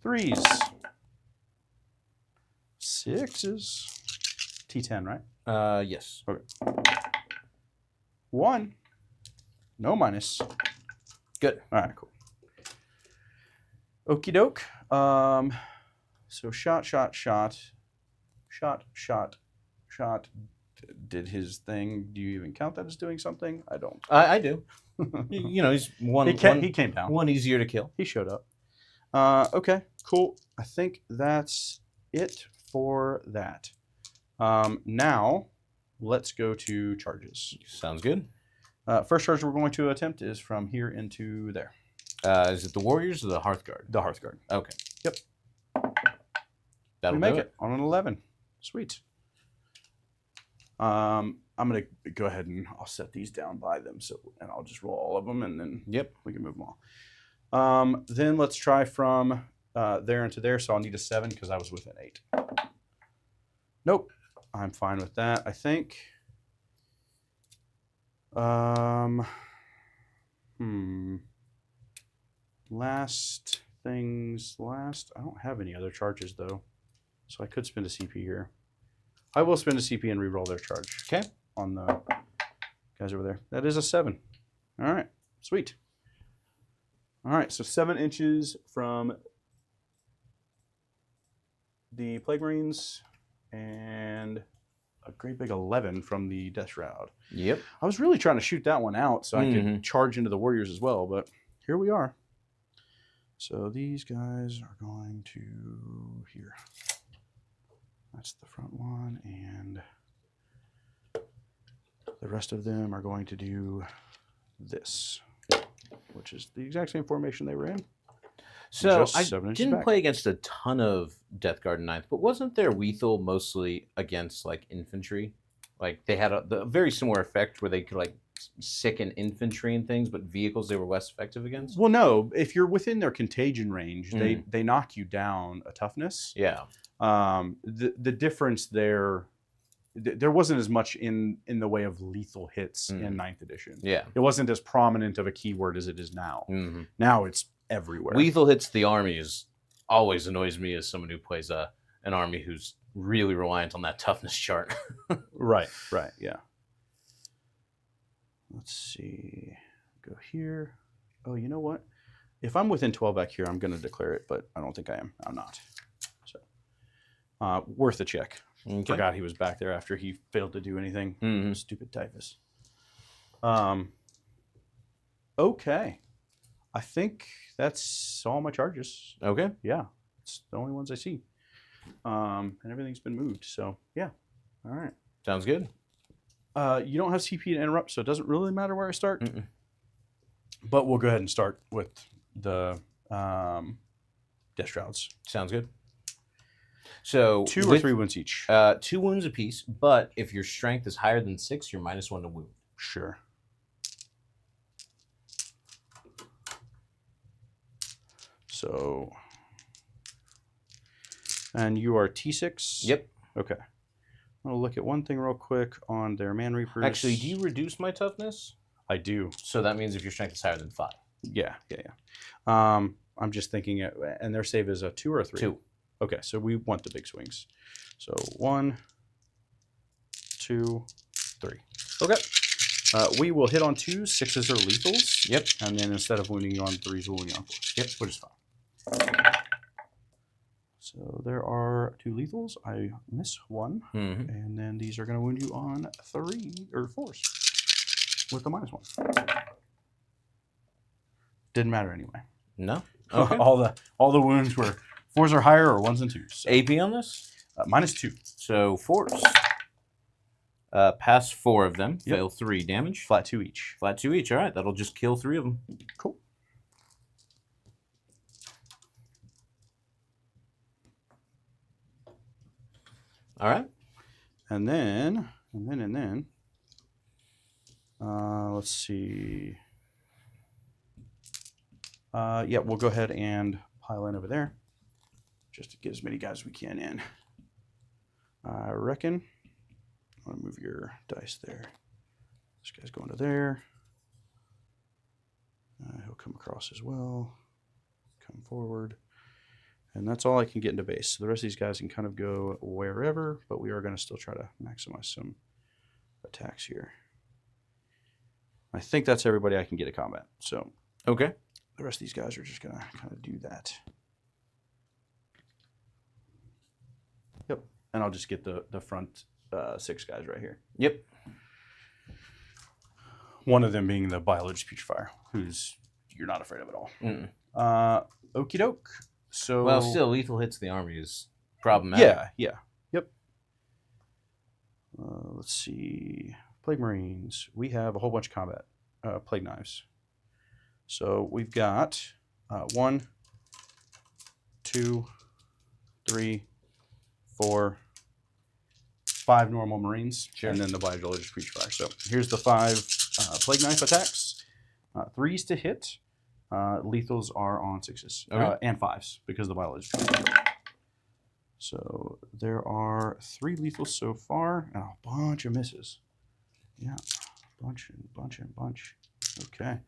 3s. 6s. T10, right? Yes. Okay. 1. No minus. Good. All right, cool. Okie doke. So shot. Did his thing. Do you even count that as doing something? I don't. I do. He's one. He came down. One easier to kill. He showed up. Okay, cool. I think that's it for that. Now, let's go to charges. Sounds good. First charge we're going to attempt is from here into there. Is it the Warriors or the Hearthguard? The Hearthguard. Okay. Yep. That'll we make do it on an 11. Sweet. I'm going to go ahead and I'll set these down by them, and I'll just roll all of them, and then we can move them all. Then let's try from there into there. So I'll need a 7 because I was within 8. Nope. I'm fine with that, I think. Last things last. I don't have any other charges though, so I could spend a CP here. I will spend a CP and reroll their charge. Okay. On the guys over there. That is a 7. All right, sweet. All right, so 7 inches from the Plague Marines and a great big 11 from the Death Shroud. Yep. I was really trying to shoot that one out so I could charge into the Warriors as well, but here we are. So these guys are going to here. That's the front one, and the rest of them are going to do this, which is the exact same formation they were in. So I didn't play against a ton of Death Guard in 9th, but wasn't their lethal mostly against like infantry? Like they had a very similar effect where they could like sicken infantry and things, but vehicles they were less effective against? Well, no. If you're within their contagion range, they knock you down a toughness. Yeah. The difference there wasn't as much in the way of lethal hits in 9th edition. Yeah. It wasn't as prominent of a keyword as it is now. Now it's everywhere. Lethal hits the army always annoys me as someone who plays an army who's really reliant on that toughness chart. Right, yeah. Let's see. Go here. Oh, you know what? If I'm within 12 back here, I'm going to declare it, but I don't think I am. I'm not. So, worth a check. Okay. Forgot he was back there after he failed to do anything. Stupid typhus. Okay. I think that's all my charges. Okay. Yeah. It's the only ones I see. And everything's been moved. So, yeah. All right. Sounds good. You don't have CP to interrupt, so it doesn't really matter where I start. But we'll go ahead and start with the Death Shrouds. Sounds good. So 2 or 3 wounds each. 2 wounds apiece, but if your strength is higher than 6, you're -1 to wound. Sure. So, and you are T6? Yep. Okay. I'll look at one thing real quick on their Man Reapers. Actually, do you reduce my toughness? I do. So that means if your strength is higher than 5. Yeah. I'm just thinking, and their save is a 2 or a 3? 2. Okay, so we want the big swings. So 1, 2, 3. Okay. We will hit on 2s. 6s are lethals. Yep. And then instead of wounding you on 3s, we'll wound you on 4s. Yep. Which is fine. So there are 2 lethals. I miss 1. And then these are going to wound you on 3 or 4s with the -1. Didn't matter anyway. No. Okay. all the wounds were 4s or higher or 1s and 2s. So. AP on this? -2. So 4s. Pass 4 of them. Yep. Fail 3 damage. Flat 2 each. Flat 2 each. All right. That'll just kill 3 of them. Cool. All right. And then, let's see. Yeah, we'll go ahead and pile in over there, just to get as many guys as we can in. I reckon. I'm gonna move your dice there. This guy's going to there. He'll come across as well. Come forward. And that's all I can get into base. So the rest of these guys can kind of go wherever, but we are going to still try to maximize some attacks here. I think that's everybody I can get to combat. So okay, the rest of these guys are just going to kind of do that. Yep. And I'll just get the front 6 guys right here. Yep. One of them being the Biologist Putrefire, who's you're not afraid of at all. Okie doke. So, well, still, lethal hits the army is problematic. Yeah. Yep. Let's see. Plague Marines. We have a whole bunch of combat. Plague Knives. So we've got 1, 2, 3, 4, 5 normal Marines, and then the Biologist Putrefire. So here's the 5 Plague Knife attacks. 3s to hit. Lethals are on 6s and 5s because of the Biologist Putrefire. So there are 3 lethals so far and a bunch of misses. Yeah, bunch. Okay.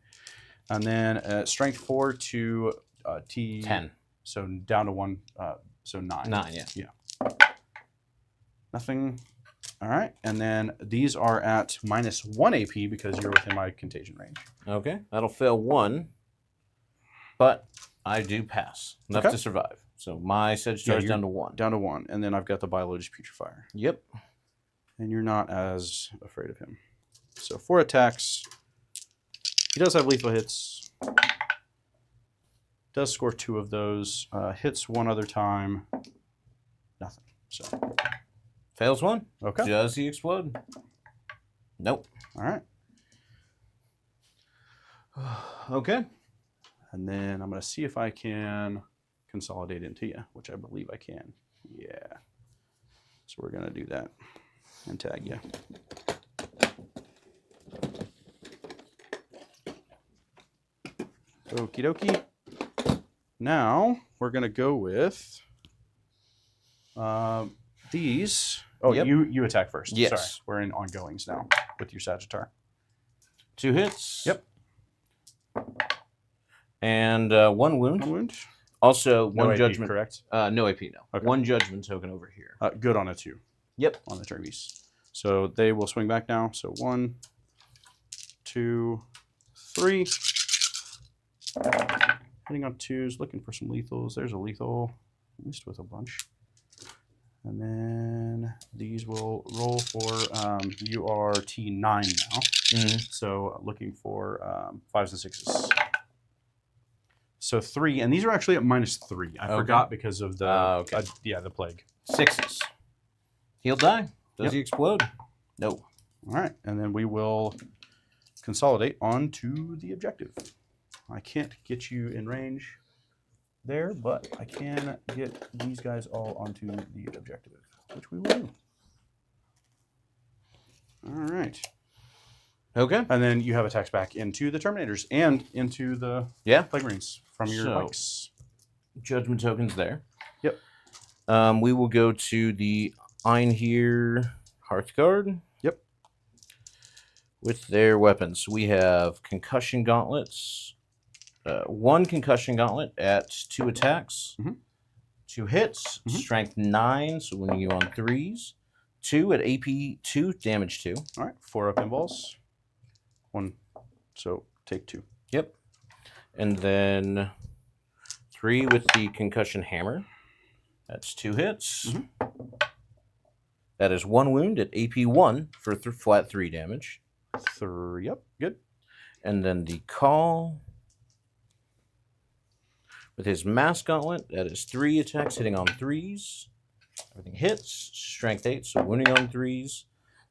And then strength 4 to T 10. So down to 1. So 9. 9, yeah. Yeah. Nothing. All right. And then these are at -1 AP because you're within my contagion range. Okay. That'll fail 1. But I do pass. Enough to survive. So my Sagittarius down to 1. Down to 1. And then I've got the Biologist Putrefier. Yep. And you're not as afraid of him. So 4 attacks. He does have lethal hits. Does score 2 of those. Hits 1 other time. Nothing. So Fails 1. Okay. Does he explode? Nope. All right. Okay. And then I'm going to see if I can consolidate into you, which I believe I can. Yeah. So we're going to do that and tag you. Okie dokie. Now we're going to go with these. Oh, Yep. you attack first. Yes. Sorry. We're in ongoings now with your Sagittar. 2 hits. Yep. And 1 wound. 1 wound. Also, No 1 AP, judgment. correct? No AP, no. Okay. 1 judgment token over here. Good on a 2. Yep. On the turn piece. So they will swing back now. So 1, 2, 3. Hitting on 2s, looking for some lethals. There's a lethal, at least with a bunch. And then these will roll for, you are T9 now. Mm-hmm. So looking for 5s and 6s. So 3, and these are actually at -3. I forgot because of the, the plague. 6s. He'll die. Does Yep. he explode? No. All right, and then we will consolidate onto the objective. I can't get you in range there, but I can get these guys all onto the objective, which we will do. All right. Okay. And then you have attacks back into the Terminators and into the Plague Marines from your bikes. Judgment tokens there. Yep. We will go to the Einhir Hearthguard. Yep. With their weapons. We have Concussion Gauntlets. 1 Concussion Gauntlet at 2 attacks. Mhm. 2 hits. Strength 9, so winning you on 3s. 2 at AP 2, damage 2. All right, 4 up pinballs. 1, so take 2. Yep. And then 3 with the Concussion Hammer. That's 2 hits. That is 1 wound at AP 1 for flat 3 damage. 3, yep, good. And then the Call with his Mass Gauntlet. That is 3 attacks hitting on 3s. Everything hits. Strength 8, so wounding on 3s.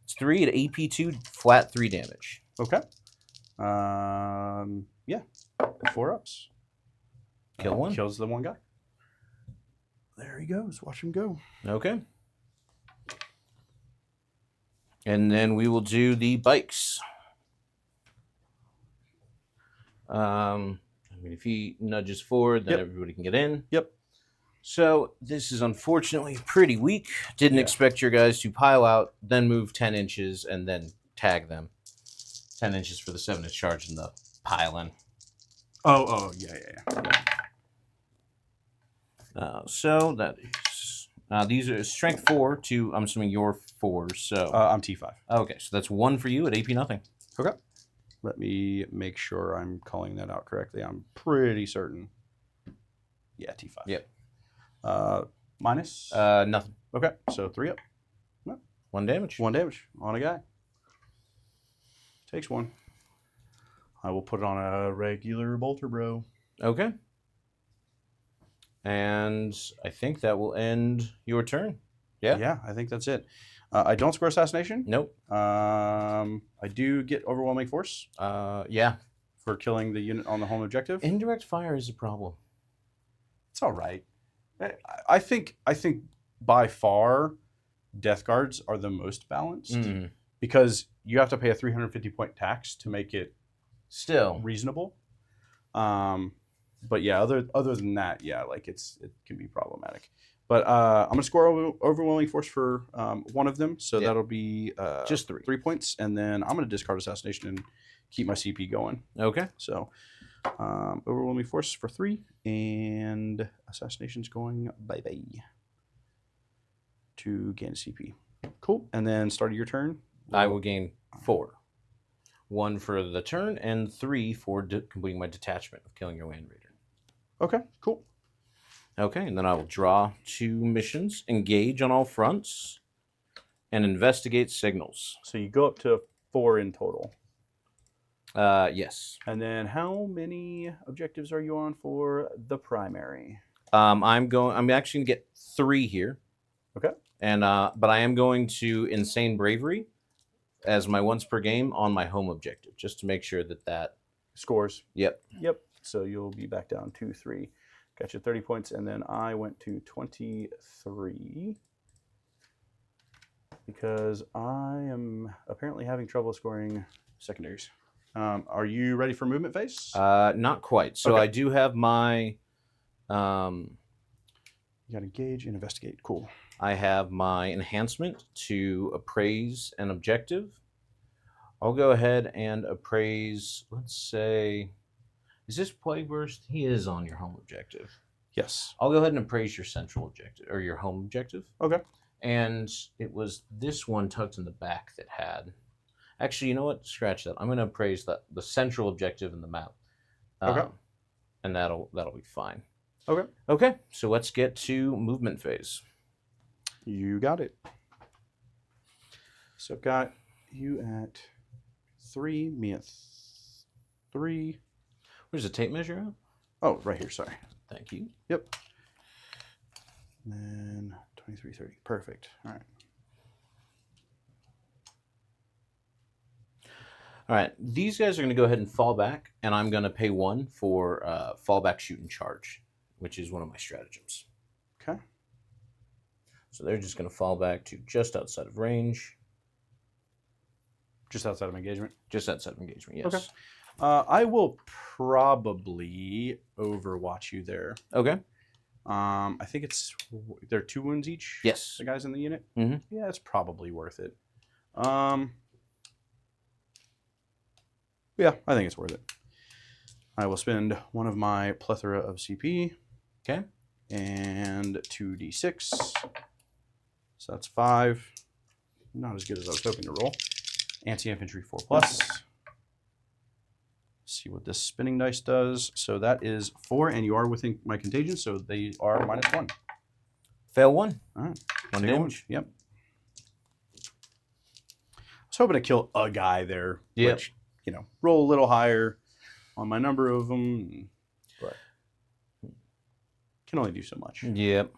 It's 3 at AP 2, flat 3 damage. Okay. Yeah, 4 ups. Kill 1. Kills the 1 guy. There he goes. Watch him go. Okay. And then we will do the bikes. If he nudges forward, then everybody can get in. Yep. So this is unfortunately pretty weak. Didn't expect your guys to pile out, then move 10 inches, and then tag them. 10 inches for the 7-inch charge and the pile in. Oh, yeah. So that is... these are strength 4 to, I'm assuming, your 4, so... I'm T5. Okay, so that's 1 for you at AP nothing. Okay. Let me make sure I'm calling that out correctly. I'm pretty certain. Yeah, T5. Yep. Minus? Nothing. Okay, so 3 up. 1 damage. 1 damage on a guy. Takes 1. I will put it on a regular bolter, bro. Okay. And I think that will end your turn. Yeah? Yeah, I think that's it. I don't score assassination. Nope. I do get overwhelming force. Yeah. For killing the unit on the home objective. Indirect fire is a problem. It's all right. I think by far, Death Guards are the most balanced because you have to pay a 350 point tax to make it still reasonable. But yeah, other than that, yeah, like it can be problematic. But I'm gonna score overwhelming force for 1 of them, so that'll be just 3 points, and then I'm gonna discard assassination and keep my CP going. Okay. So Overwhelming force for 3, and assassination's going bye-bye to gain CP. Cool. And then start of your turn. I will gain 4. 1 for the turn, and 3 for completing my detachment of killing your land raider. Okay, cool. Okay, and then I will draw 2 missions, engage on all fronts, and investigate signals. So you go up to 4 in total. Yes. And then how many objectives are you on for the primary? I'm actually gonna get 3 here. Okay. And but I am going to Insane Bravery as my once per game on my home objective, just to make sure that Scores. Yep. Yep. So you'll be back down 2-3. Got you 30 points, and then I went to 23 because I am apparently having trouble scoring secondaries. Are you ready for movement phase? Not quite. So Okay. I do have my You got engage and investigate. Cool. I have my enhancement to appraise an objective. I'll go ahead and appraise, let's say, is this Plague Burst? He is on your home objective. Yes. I'll go ahead and appraise your central objective, or your home objective. Okay. And it was this one tucked in the back that had... Actually, you know what? Scratch that. I'm going to appraise the central objective in the map. Okay. And that'll be fine. Okay. Okay, so let's get to movement phase. You got it. So I've got you at 3, me at 3. Where's the tape measure at? Oh, right here. Sorry. Thank you. Yep. And then 23, 30. Perfect. All right. All right, these guys are going to go ahead and fall back, and I'm going to pay 1 for fallback, shoot, and charge, which is one of my stratagems. Okay. So they're just going to fall back to just outside of range. Just outside of engagement? Just outside of engagement, yes. Okay. I will probably overwatch you there. Okay. I think they're 2 wounds each? Yes. The guys in the unit? Mm-hmm. Yeah, it's probably worth it. Yeah, I think it's worth it. I will spend 1 of my plethora of CP. Okay. And 2d6. So that's 5. Not as good as I was hoping to roll. Anti-infantry 4+. See what this spinning dice does. So that is 4, and you are within my contagion, so they are -1. Fail 1. All right. 1 Take damage. Yep. I was hoping to kill a guy there. Yep. Which, roll a little higher on my number of them, but can only do so much. Yep.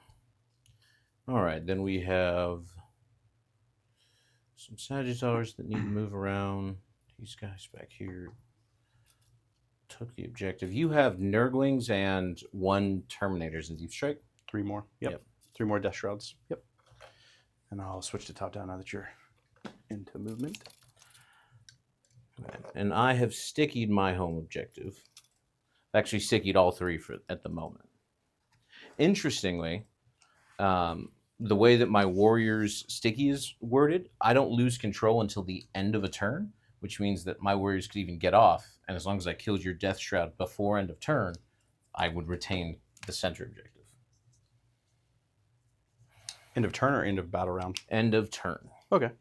All right, then we have some Sagittars that need to move around. These guys back here took the objective. You have Nurglings and 1 Terminators in Deep Strike. 3 more. Yep. 3 more Death Shrouds. Yep. And I'll switch to top down now that you're into movement. And I have stickied my home objective. I've actually stickied all 3 at the moment. Interestingly, the way that my warrior's sticky is worded, I don't lose control until the end of a turn, which means that my warriors could even get off, and as long as I killed your Death Shroud before end of turn, I would retain the center objective. End of turn or end of battle round? End of turn. Okay.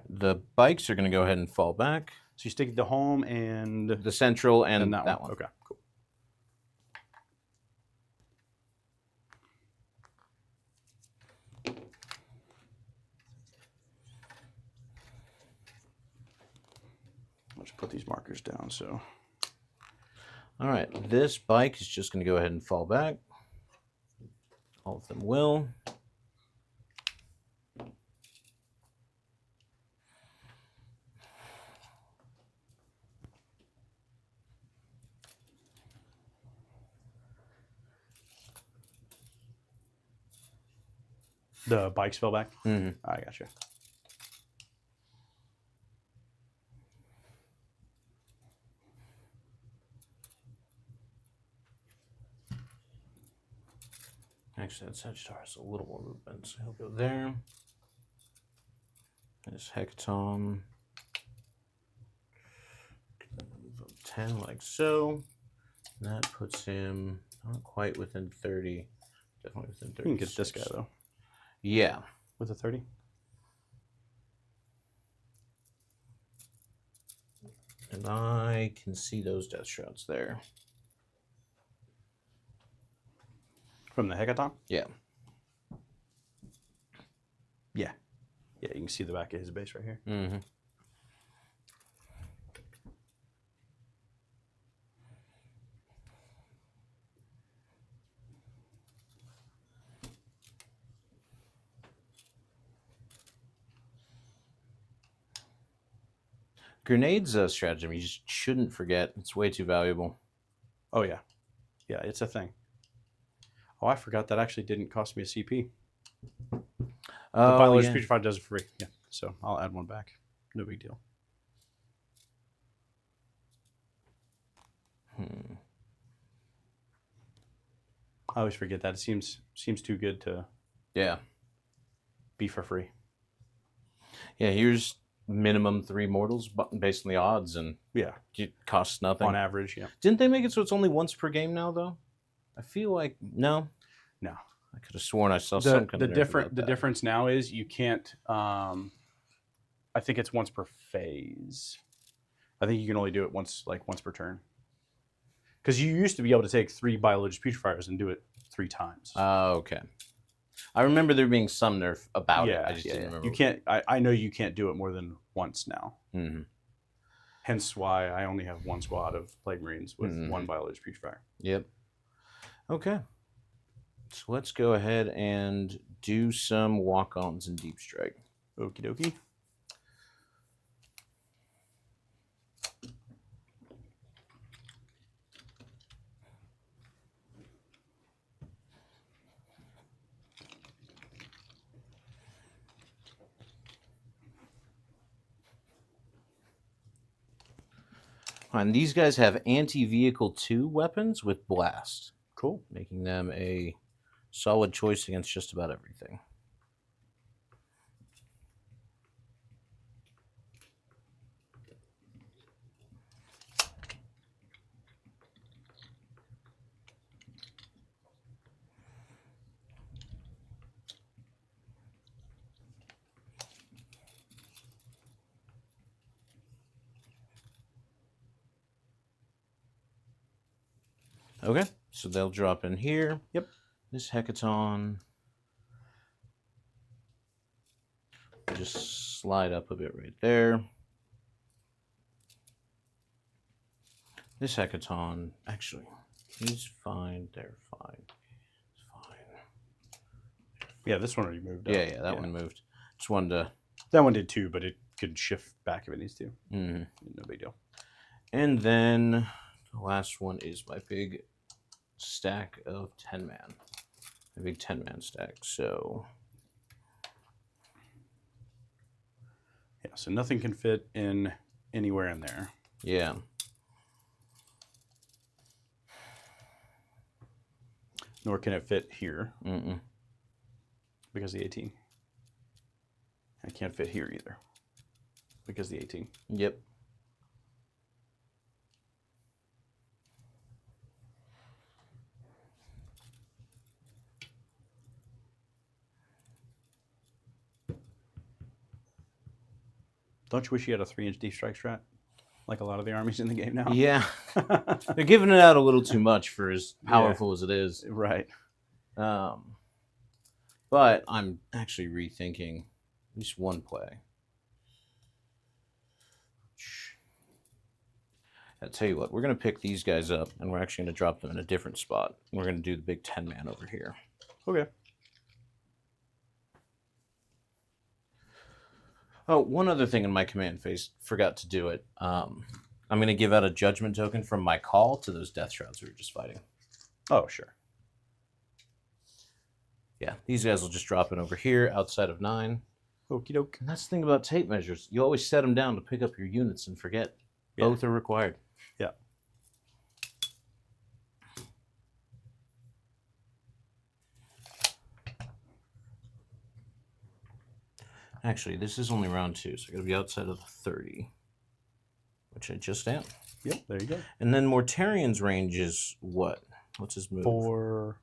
The bikes are going to go ahead and fall back. So you stick the home and The central and that one. Okay, cool. Let's put these markers down. So, all right, this bike is just going to go ahead and fall back. All of them will. the bikes fell back. Mm-hmm. I gotcha. Actually, that Sagittarius has a little more movement, so he'll go there. There's Hecaton. 10 like so. And that puts him not quite within 30. Definitely within 30. You can get this guy, though. Yeah. With a 30? And I can see those death shrouds there. From the Hecaton? Yeah. Yeah. Yeah, you can see the back of his base right here. Mm-hmm. Grenades stratagem, you just shouldn't forget. It's way too valuable. Oh, yeah. Yeah, it's a thing. Oh, I forgot that actually didn't cost me a CP. The biological putrefied does it for free. Yeah, so I'll add one back. No big deal. I always forget that. It seems too good to be for free. Yeah, here's minimum 3 mortals based on the odds, and yeah, it costs nothing. On average, yeah. Didn't they make it so it's only once per game now, though? I feel like, no. No. I could have sworn I saw some kind of the difference now is you can't, I think it's once per phase. I think you can only do it once per turn. Because you used to be able to take 3 biological putrefiers and do it 3 times. Oh, okay. I remember there being some nerf about it. I just didn't remember. You can't. I know you can't do it more than once now. Mm-hmm. Hence why I only have 1 squad of Plague Marines with 1 biological putrefier. Yep. Okay. So let's go ahead and do some walk-ons and deep strike. Okie dokie. And these guys have anti-vehicle 2 weapons with blast. Cool. Making them a solid choice against just about everything. Okay, so they'll drop in here. Yep. This Hecaton. Just slide up a bit right there. This Hecaton, actually, he's fine. They're fine. It's fine. Yeah, this one already moved. Yeah, that one moved. Just wanted to. That one did too, but it could shift back if it needs to. Mm-hmm. No big deal. And then the last one is my big stack of 10-man. My big 10-man stack. So. Yeah, so nothing can fit in anywhere in there. Yeah. Nor can it fit here. Mm-mm. Because of the 18. I can't fit here either. Because of the 18. Yep. Don't you wish you had a 3-inch deep strike strat? Like a lot of the armies in the game now? Yeah. They're giving it out a little too much for as powerful as it is. Right. But I'm actually rethinking at least one play. I'll tell you what, we're going to pick these guys up, and we're actually going to drop them in a different spot. We're going to do the big 10-man over here. Okay. Oh, one other thing in my command phase, forgot to do it. I'm going to give out a judgment token from my call to those death shrouds we were just fighting. Oh, sure. Yeah, these guys will just drop in over here outside of 9. Okie doke. And that's the thing about tape measures. You always set them down to pick up your units and forget. Yeah. Both are required. Yeah. Actually, this is only round 2, so I got to be outside of the 30. which I just am. Yep, there you go. And then Mortarian's range is what? What's his move? For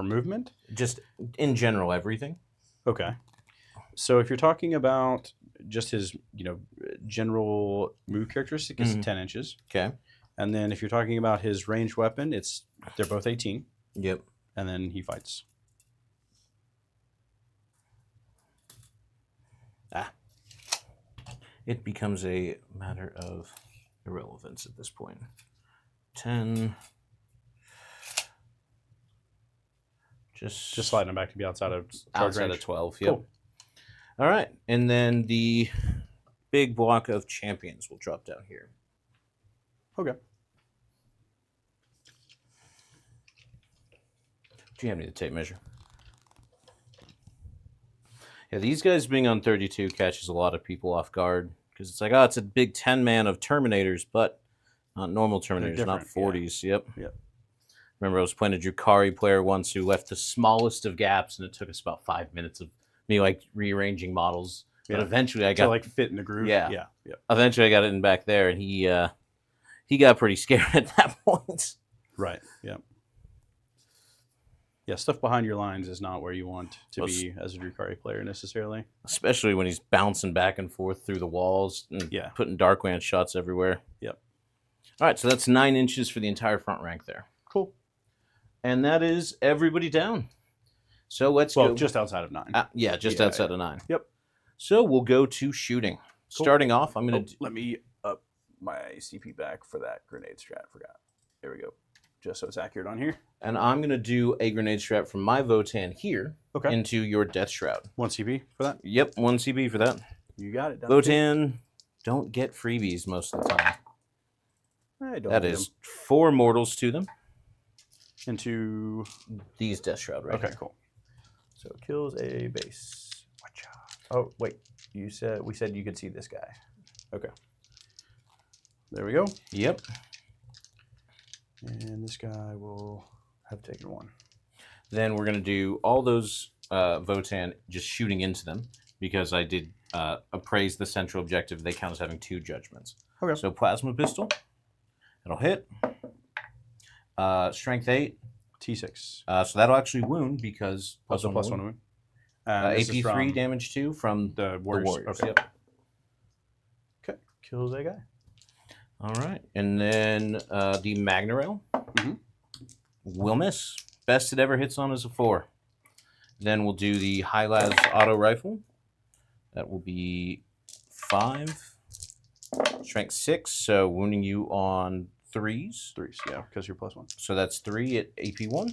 movement? Just in general, everything. Okay. So if you're talking about just his, general move characteristic, it's 10 inches. Okay. And then if you're talking about his ranged weapon, they're both 18. Yep. And then he fights. It becomes a matter of irrelevance at this point. 10. Just sliding him back to be outside of charge range. of 12. Yep. Cool. All right. And then the big block of champions will drop down here. Okay. Do you have me the tape measure? Yeah, these guys being on 32 catches a lot of people off guard because it's like, it's a big 10-man of Terminators, but not normal Terminators, not 40s. Yeah. Yep. Remember, I was playing a Drukhari player once who left the smallest of gaps, and it took us about 5 minutes of me rearranging models. But eventually, I got fit in the groove. Yeah. Yeah. Eventually, I got it in back there, and he got pretty scared at that point. Right. Yeah. Yeah, stuff behind your lines is not where you want to be as a Drukhari player necessarily. Especially when he's bouncing back and forth through the walls and putting Darkland shots everywhere. Yep. All right, so that's 9 inches for the entire front rank there. Cool. And that is everybody down. So let's go. Just outside of 9. Outside of 9. Yep. So we'll go to shooting. Cool. Starting off, I'm going to... let me up my CP back for that grenade strat. Forgot. There we go. Just so it's accurate on here. And I'm going to do a grenade strat from my Votann here into your Death Shroud. 1 CP for that? Yep, 1 CP for that. You got it. Votann, don't get freebies most of the time. I don't. That is 4 mortals to them. Into these Death Shroud right here. Cool. So it kills a base. Oh, wait. We said you could see this guy. Okay. There we go. Yep. And this guy will have taken 1. Then we're going to do all those Votann just shooting into them because I did appraise the central objective. They count as having 2 judgments. Okay. So Plasma Pistol. It'll hit. Strength 8. T6. So that'll actually wound because plus one wound. AP3 damage 2 from the Warriors. Okay. Yep. Okay. Kills that guy. All right. And then the Magna Rail will miss. Best it ever hits on is a 4. Then we'll do the High Las Auto Rifle. That will be 5. Strength 6, so wounding you on 3s. 3s, yeah, because you're +1. So that's 3 at AP1.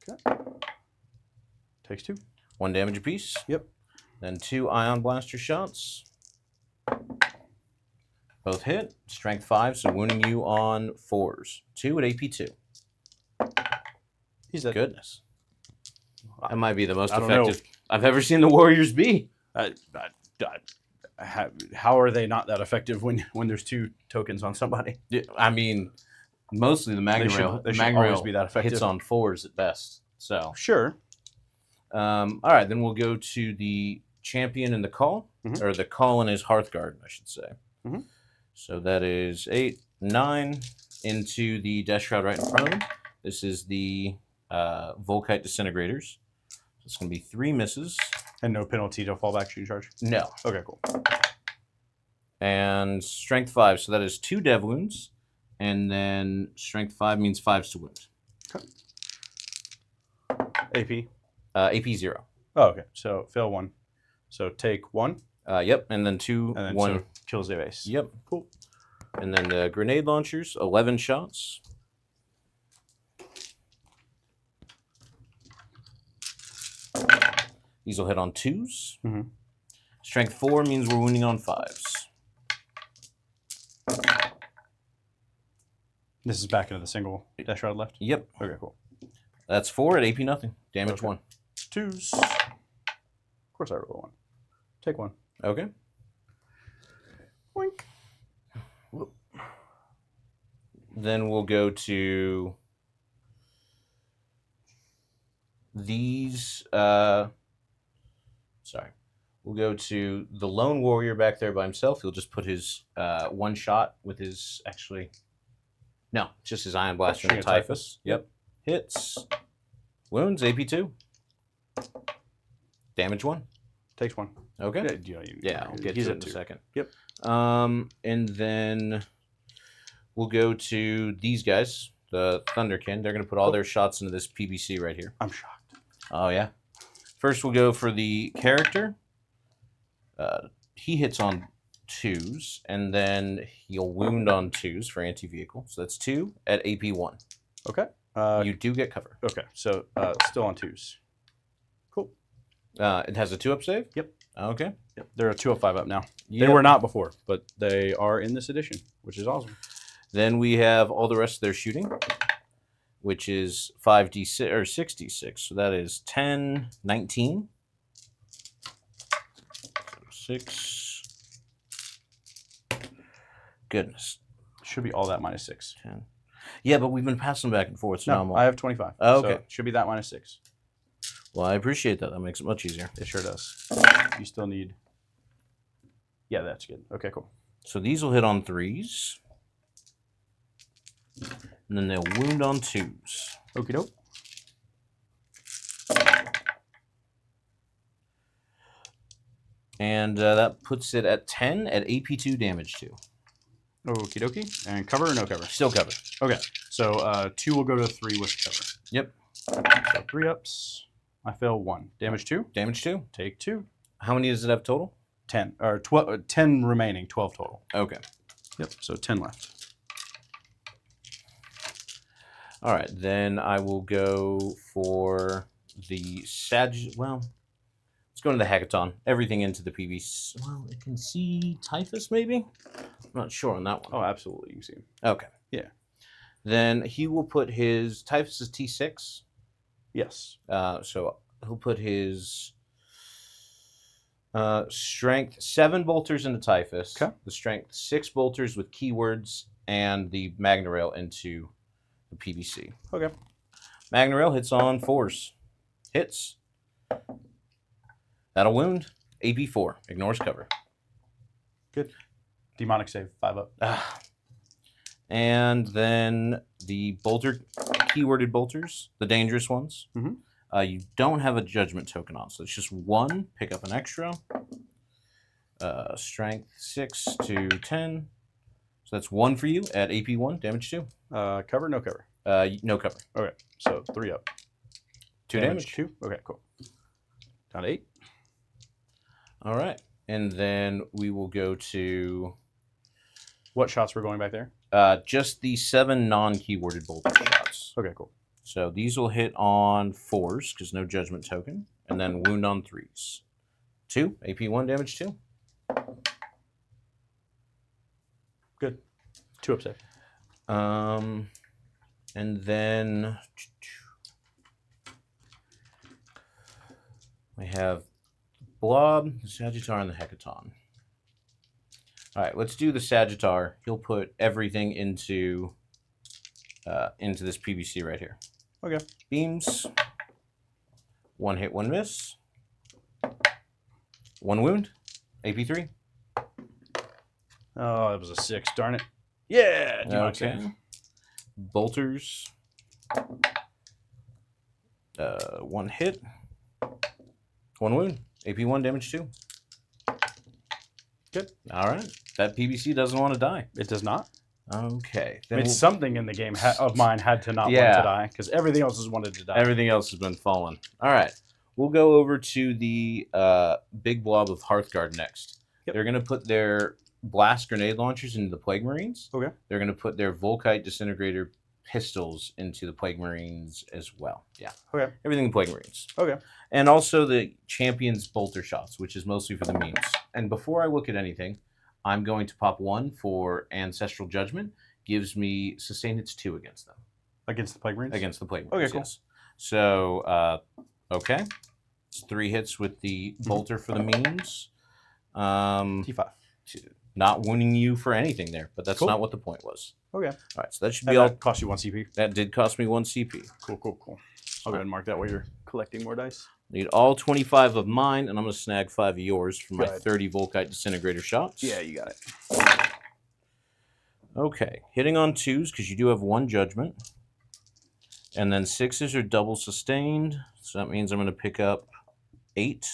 Okay. Takes 2. 1 damage apiece. Yep. Then 2 Ion Blaster shots. Both hit. Strength 5, so wounding you on 4s. 2 at AP2. He's dead. Goodness. That might be the most effective I've ever seen the Warriors be. How are they not that effective when there's 2 tokens on somebody? I mean, mostly the Magna Rail. They should always be that effective. Hits on 4s at best. So sure. All right, then we'll go to the champion and the call, or the call and his Hearthguard, I should say. So that is 8, 9 into the Death Shroud right in front of him. This is the Volkite Disintegrators. So it's going to be 3 misses. And no penalty to fall back shooting charge? No. Okay, cool. And Strength 5, so that is 2 Dev Wounds. And then Strength 5 means 5s to wound. Okay. AP? AP 0. Oh, okay. So fail 1. So take 1. Yep, and then 2, and then 1. So kills the base. Yep. Cool. And then the grenade launchers, 11 shots. These will hit on 2s. Strength 4 means we're wounding on 5s. This is back into the single Death Shroud left? Yep. Okay, cool. That's 4 at AP nothing. Damage 1. 2s. Of course I roll a 1. Take 1. Okay. Boink. Whoop. Then we'll go to these. Sorry. We'll go to the lone warrior back there by himself. He'll just put his one shot with his no, just his ion blaster and typhus. Yep. Hits. Wounds, AP2. Damage 1. Takes 1. Okay. Yeah, I'll get to it in a second. Yep. And then we'll go to these guys, the Thunderkin. They're going to put all their shots into this PBC right here. I'm shocked. Oh, yeah. First, we'll go for the character. He hits on 2s, and then he'll wound on 2s for anti-vehicle. So that's 2 at AP1. Okay. You do get cover. Okay, so still on 2s. Cool. It has a 2-up save? Yep. Okay. Yep. They're a 2 of 5 up now. Yep. They were not before, but they are in this edition, which is awesome. Then we have all the rest of their shooting, which is 5d6 or 6d6. So that is 10, 19. 6. Goodness. Should be all that minus 6. 10. Yeah, but we've been passing back and forth. So No, I have 25. Oh, okay. So it should be that minus 6. Well, I appreciate that. That makes it much easier. It sure does. You still need... Yeah, that's good. Okay, cool. So these will hit on 3s. And then they'll wound on 2s. Okie doke. And that puts it at 10 at AP2 damage 2. Okie dokie. And cover or no cover? Still cover. Okay, so 2 will go to 3 with cover. Yep. So 3 ups. I fail 1. Damage 2. Damage 2. Take 2. How many does it have total? 10. Or 12, 10 remaining, 12 total. Okay. Yep, so 10 left. All right, then I will go for the Well, let's go into the Hackathon. Everything into the PVC. Well, it can see Typhus, maybe? I'm not sure on that one. Oh, absolutely. You can see him. Okay. Yeah. Then he will put his Typhus is T6. Yes. So he'll put his strength 7 bolters into Typhus. Okay. The strength 6 bolters with keywords and the Magna Rail into the PVC. Okay. Magna Rail hits on 4s. Hits. That'll wound. AP4. Ignores cover. Good. Demonic save, 5 up. And then the bolter, keyworded bolters, the dangerous ones. Mhm. You don't have a judgment token on, so it's just 1. Pick up an extra. Strength 6 to 10. So that's 1 for you at AP1, damage 2. Cover, no cover? No cover. Okay, so 3 up. 2 damage. 2? Okay, cool. Down to 8. All right. And then we will go to... What shots were going back there? Just the 7 non-keyworded bolter shots. Okay, cool. So these will hit on 4s, because no judgment token, and then wound on 3s. 2, AP1, damage 2. Good. 2 up save. And then we have Blob, the Sagittar, and the Hecaton. All right, let's do the Sagittar. He'll put everything into this PVC right here. Okay. Beams. 1 hit, 1 miss. 1 wound. AP3. Oh, that was a 6. Darn it. Yeah. Demonic Okay. save. Bolters. 1 hit. 1 wound. AP1, damage 2. Good. All right. That PVC doesn't want to die. It does not. Okay. I mean, something in the game of mine had to not want to die, because everything else has wanted to die. Everything else has been fallen. All right. We'll go over to the big blob of Hearthguard next. Yep. They're going to put their blast grenade launchers into the Plague Marines. Okay. They're going to put their Volkite disintegrator pistols into the Plague Marines as well. Yeah. Okay. Everything in Plague Marines. Okay. And also the Champions bolter shots, which is mostly for the memes. And before I look at anything, I'm going to pop 1 for Ancestral Judgment. Gives me sustain hits 2 against them. Against the Plague Marines? Against the Plague Marines, Okay, cool. yes. So, okay. It's 3 hits with the bolter for the memes. T5. Not wounding you for anything there, but that's Cool. not what the point was. Okay. All right, so that should And be all. that cost you 1 CP. That did cost me 1 CP. Cool, cool, cool. I'll go ahead and mark that while you're collecting more dice. Need all 25 of mine, and I'm going to snag 5 of yours for my Go ahead. 30 Volkite Disintegrator shots. Yeah, you got it. Okay, hitting on 2s because you do have 1 judgment. And then 6s are double sustained, so that means I'm going to pick up 8.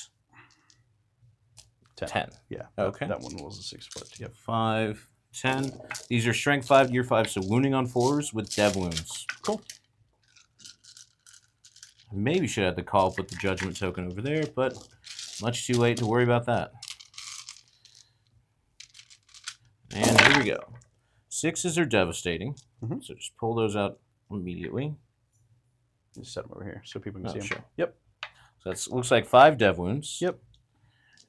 10. Yeah. Okay. That one was a 6 foot. Yep. 5, 10. These are strength 5, gear 5, so wounding on 4s with dev wounds. Cool. Maybe should have the call, put the judgment token over there, but much too late to worry about that. And here we go. 6s are devastating, so just pull those out immediately. Just set them over here so people can see them. Sure. Yep. So that looks like 5 dev wounds. Yep.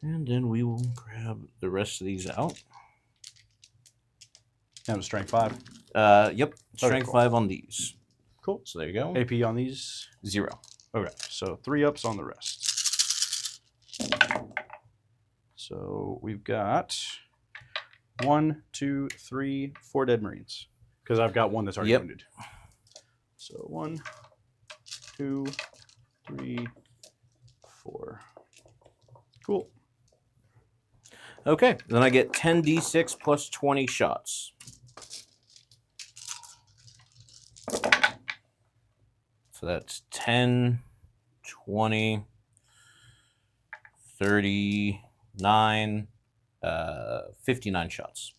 And then we will grab the rest of these out. That was strength 5. Yep. Strength cool. 5 on these. Cool. So there you go. AP on these? 0. Okay. So 3 ups on the rest. So we've got 1, 2, 3, 4 dead Marines. Because I've got one that's already wounded. So 1, 2, 3, 4. Cool. Okay. Then I get 10d6 plus 20 shots. So that's 10, 20, 39, 59 shots.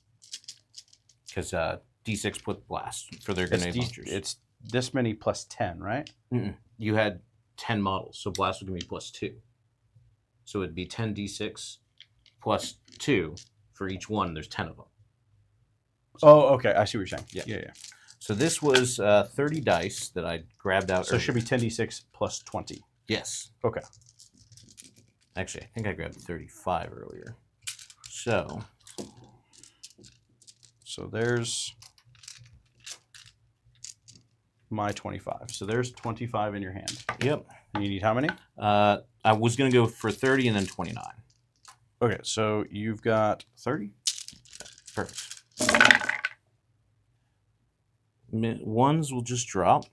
Because d6 put blast for their grenade launchers. It's this many plus 10, right? You had 10 models, so blast would give me plus 2. So it'd be 10d6 plus 2 for each one. There's 10 of them. Oh, okay. I see what you're saying. Yeah. So this was 30 dice that I grabbed out. So it should be 10d6 plus 20. Yes. Okay. Actually, I think I grabbed 35 earlier. So there's my 25. So there's 25 in your hand. Yep. And you need how many? I was going to go for 30 and then 29. Okay, so you've got 30? Perfect. Ones will just drop.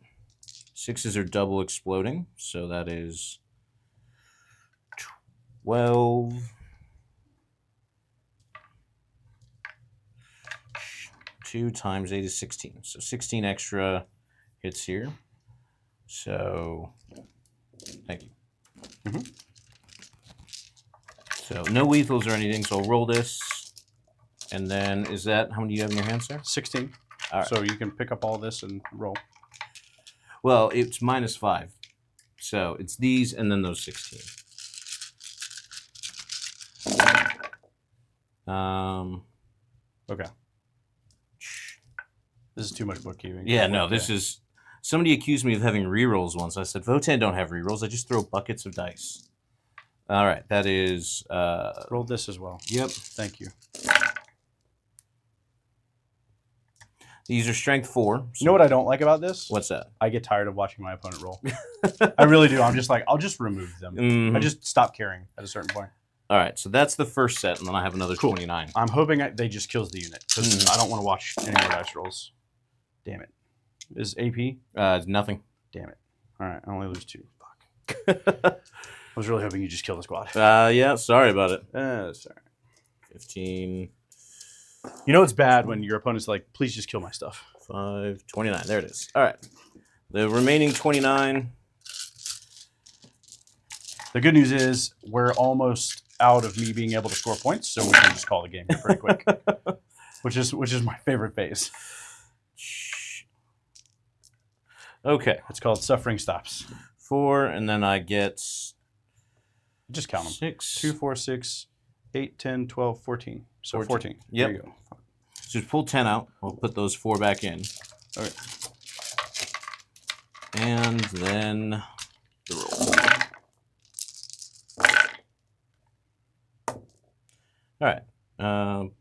6s are double exploding, so that is 12. 2 times 8 is 16. So 16 extra hits here. So, thank you. So no lethals or anything, so I'll roll this. And then, is that, how many do you have in your hand, sir? 16. All right. So you can pick up all this and roll. Well, it's -5. So it's these and then those 16. Okay. This is too much bookkeeping. Yeah, no, this is... Somebody accused me of having rerolls once. I said, Votann don't have rerolls. I just throw buckets of dice. All right, that is... Roll this as well. Yep. Thank you. These are strength 4. So You know what I don't like about this? what's that? I get tired of watching my opponent roll. I really do. I'm just like, I'll just remove them. I just stop caring at a certain point. All right, so that's the first set, and then I have another 29. I'm hoping they just kills the unit because I don't want to watch any more dice rolls. Damn it. Is AP? Nothing. Damn it. All right, I only lose 2. Fuck. I was really hoping you just kill the squad. Yeah, sorry about it. Sorry. 15, You know it's bad when your opponent's like, please just kill my stuff. 5, 29. There it is. All right. The remaining 29. The good news is we're almost out of me being able to score points, so we can just call the game here pretty quick. which is my favorite phase. Okay. It's called Suffering Stops. 4, and then I get... Just count them. 6. 2, 4, 6, 8, 10, 12, 14. So 14. Yep. There you go. So just pull 10 out. We'll put those 4 back in. Okay. And then the roll. All right.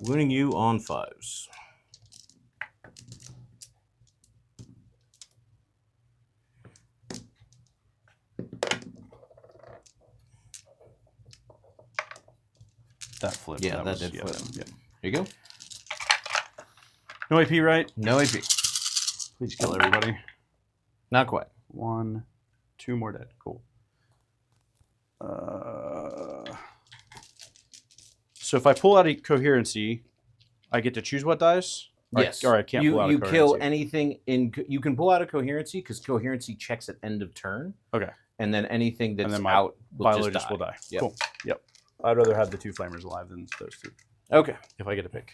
Winning you on 5s. That flipped. Yeah, that did flip. Yeah. Here you go. No AP, right? No AP. Please kill everybody. Not quite. 1, 2 more dead. Cool. So if I pull out a coherency, I get to choose what dice? Yes. Or I can't pull out a You coherency. kill anything in. You can pull out a coherency because coherency checks at end of turn. Okay. And then anything that's then my out will biologist will die. Yep. Cool. Yep. I'd rather have the 2 flamers alive than those 2. Okay. If I get to pick.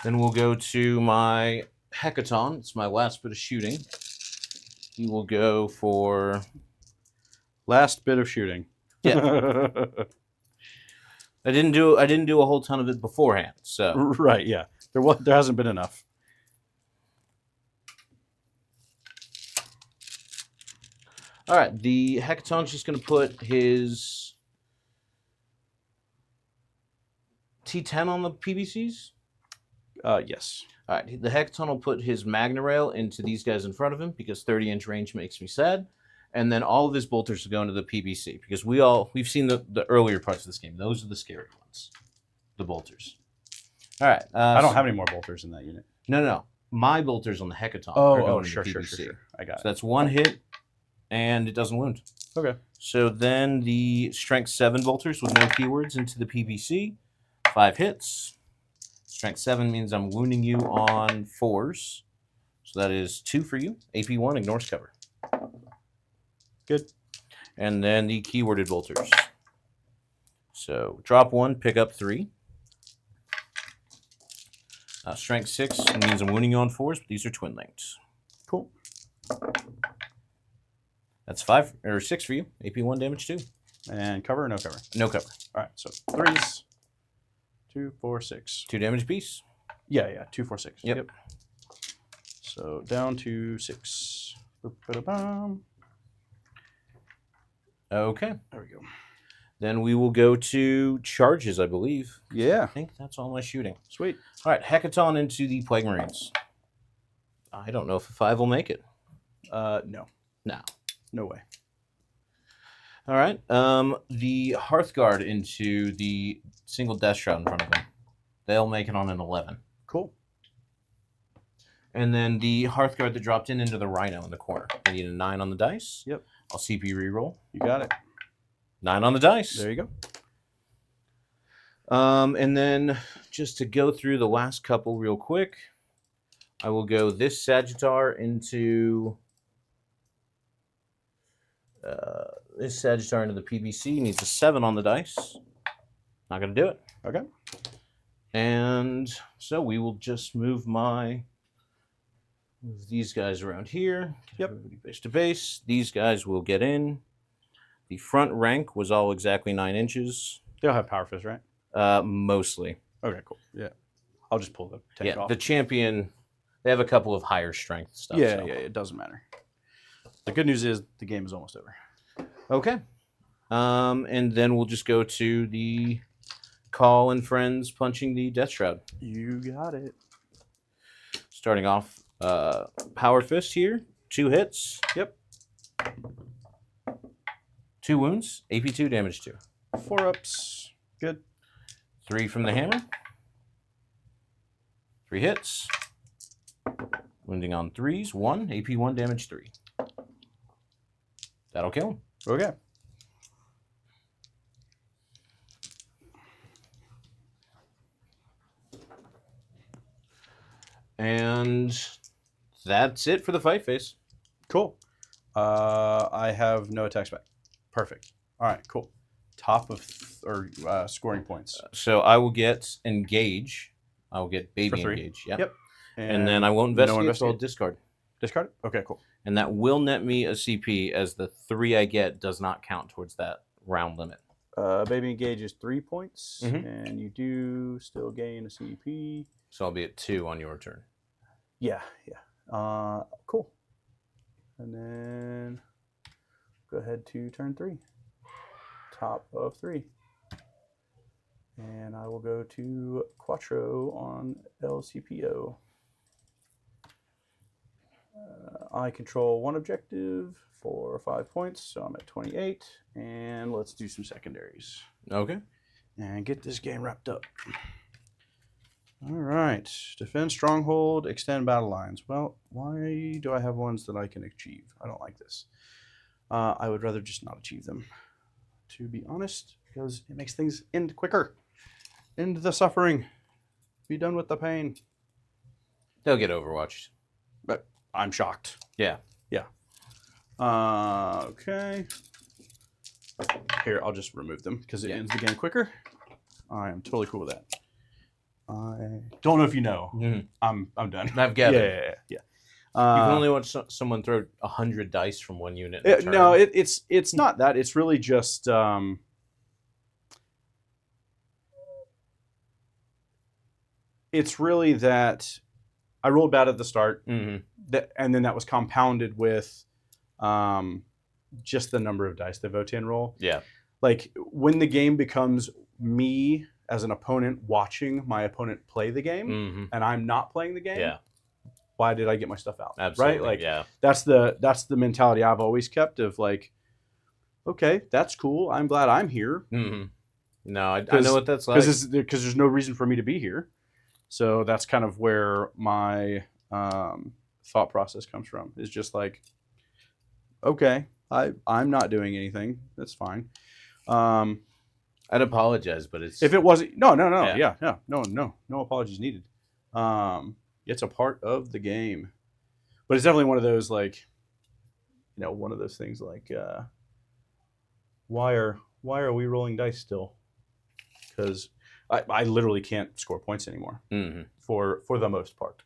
Then we'll go to my Hecaton. It's my last bit of shooting. He will go for Last bit of shooting. Yeah. I didn't do a whole ton of it beforehand. So right. Yeah. There hasn't been enough. all right. The Hecaton's just going to put his T10 on the PBCs. Yes. All right, the Hecaton will put his Magna Rail into these guys in front of him because 30-inch range makes me sad. And then all of his bolters will go into the PBC because we've seen the earlier parts of this game. Those are the scary ones, the bolters. All right. I don't have any more bolters in that unit. No. My bolters on the Hecaton are going sure, into the sure, PBC. sure. I got it. So that's 1 hit, and it doesn't wound. Okay. So then the Strength 7 bolters with no keywords into the PBC. 5 hits. Strength 7 means I'm wounding you on 4s. So that is 2 for you. AP 1 ignores cover. Good. And then the keyworded bolters. So drop 1, pick up 3. Strength 6 means I'm wounding you on 4s, but these are twin linked. Cool. That's 5 or 6 for you. AP 1 damage 2. And cover or no cover? No cover. All right. So 3s. 2, 4, 6. 2 damage apiece. Yeah. 2, 4, 6. Yep. So down to 6. Ba-da-bum. Okay. There we go. Then we will go to charges, I believe. Yeah. I think that's all my shooting. Sweet. All right, Hecaton into the Plague Marines. I don't know if a 5 will make it. No. No. No way. All right. The Hearthguard into the single Death Shroud in front of them. They'll make it on an 11. Cool. And then the Hearthguard that dropped into the Rhino in the corner. I need a 9 on the dice. Yep. I'll CP reroll. You got it. 9 on the dice. There you go. And then just to go through the last couple real quick, I will go this Sagittar into the PBC. Needs a 7 on the dice. Not going to do it. Okay. And so we will just move these guys around here. Yep. Everybody base to base. These guys will get in. The front rank was all exactly 9 inches. They'll have Power Fist, right? Mostly. Okay, cool. Yeah. I'll just pull the tank off. The champion, they have a couple of higher strength stuff. Yeah, it doesn't matter. The good news is the game is almost over. Okay. And then we'll just go to the Call and Friends punching the Death Shroud. You got it. Starting off, Power Fist here. 2 hits. Yep. 2 wounds. AP 2, damage 2. 4 ups. Good. 3 from the hammer. 3 hits. Wounding on 3s. 1. AP 1, damage 3. That'll kill him. Okay. And that's it for the fight phase. Cool. I have no attacks back. Perfect. All right, cool. Top of scoring points. So I will get engage. I will get baby For 3. engage. Yeah. Yep. And then I won't investigate, so I'll investigate. discard. Discard it? Okay, cool. And that will net me a CP, as the 3 I get does not count towards that round limit. Baby engage is 3 points, Mhm. and you do still gain a CP. So I'll be at 2 on your turn. Yeah. Cool. And then go ahead to turn 3. Top of 3. And I will go to Quattro on LCPO. I control 1 objective for 5 points, so I'm at 28. And let's do some secondaries Okay. and get this game wrapped up. All right. Defend stronghold, extend battle lines. Well, why do I have ones that I can achieve? I don't like this. I would rather just not achieve them. to be honest, because it makes things end quicker. End the suffering. Be done with the pain. They'll get overwatched. But I'm shocked. Yeah. Yeah. Okay. Here, I'll just remove them because it ends the game quicker. I am totally cool with that. I don't know if you know. I'm done. I've gathered. Yeah. You can only watch someone throw 100 dice from one unit. No, it's not that. It's really just it's really that I rolled bad at the start, and then that was compounded with just the number of dice the Votann roll. Yeah. Like when the game becomes me as an opponent watching my opponent play the game, and I'm not playing the game. Yeah. Why did I get my stuff out? Absolutely. Right? Like, yeah. That's the mentality I've always kept of like, okay, that's cool. I'm glad I'm here. No, I know what that's like. Because there's no reason for me to be here. So that's kind of where my thought process comes from. Is just like, okay, I'm not doing anything. That's fine. I'd apologize, but it's if it wasn't no apologies needed. It's a part of the game, but it's definitely one of those like, one of those things like, why are we rolling dice still? Because I literally can't score points anymore for the most part.